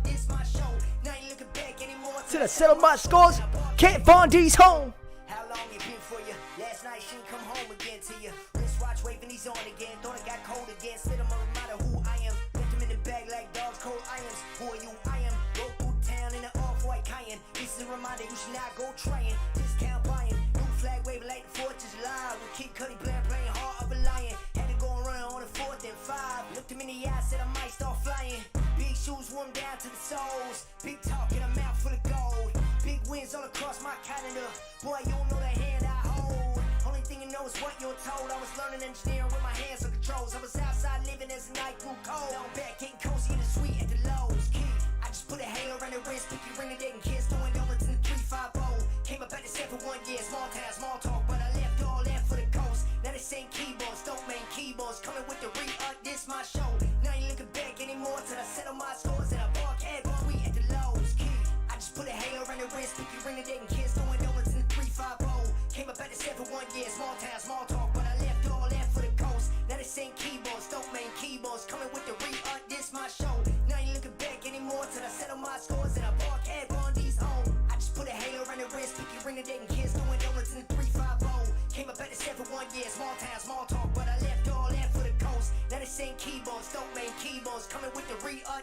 this my show. Now you looking back anymore till I settle my scores. Can't find these home. How long it been for you? Last night she didn't come home again to you. Wristwatch waving these on again, thought it got cold again, still no matter who I am. Put them in the bag like dogs, cold irons. Who are you? I am. Go through town in an off-white Cayenne. This is a reminder you should not go trying. Discount buying. New flag waving like the 4th of July. We keep cutting playing heart of a lion. Had to go and run on the 4th and 5. Looked him in the eye, said I might start flying. Big shoes warm down to the soles. Big talk in a mouth full of gold. Big wins all across my calendar. Boy, you don't know the hand I hold. Only thing you know is what you're told. I was learning engineering with my hands on controls. I was outside living as the night grew cold. Now I'm back getting cozy in the suite at the Lowe's. Key, I just put a halo around the wrist. Pick your ring and dating kids, doing donuts in the 350. Came up at the 7 for 1 year, small town, small talk, but I left all that for the coast. Now they sing keyboards, don't make keyboards, coming with the this my show. Now you looking back anymore till I settle my scores and I park head on we at the Lowe's. Key, I just put a halo around the wrist. Pick your ring and dating kids, doing donuts in the 350. Came up at the 7 for 1 year, small town, small talk, but I left all that for the coast. Now they sing keyboards, don't make keyboards, coming with the this my show. Now you looking back anymore till I settle my scores and I park head on these home. I just put a halo around the wrist, pick your ring and dating kids, doing donuts in the 350. Came up at the 7 for 1 year, small town, small talk, but I left all that for the coast. Now they sing keyboards, don't make keyboards, coming with the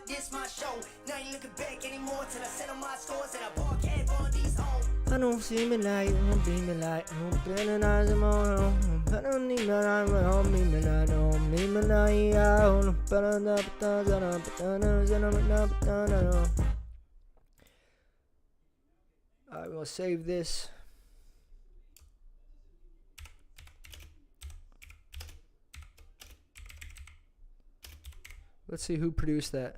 this my show. Now you looking back anymore till I settle my scores and I park head on these home. I don't see me like, I don't be me like, I don't penalize them all. I don't need my life, I don't be me like, I don't be me like, I don't Alright, we'll save this. Let's see who produced that.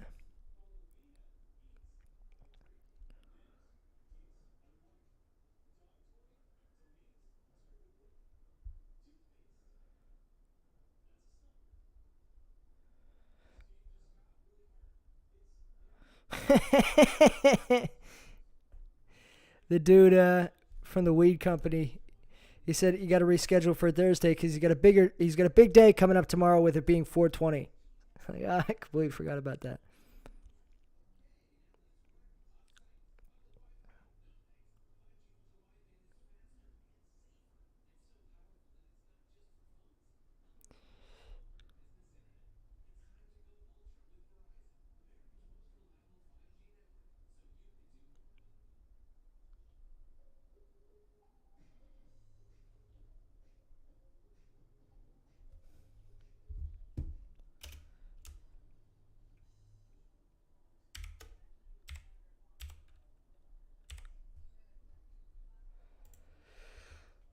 The dude from the weed company, he said you got to reschedule for Thursday because he's got a big day coming up tomorrow with it being 420. I completely forgot about that.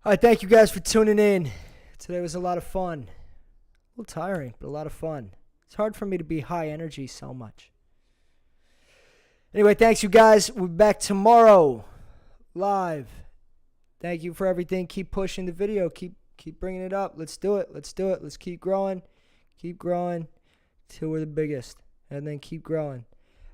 All right, thank you guys for tuning in. Today was a lot of fun. A little tiring, but a lot of fun. It's hard for me to be high energy so much. Anyway, thanks you guys. We'll be back tomorrow live. Thank you for everything. Keep pushing the video. Keep bringing it up. Let's do it. Let's do it. Let's keep growing. Keep growing till we're the biggest. And then keep growing.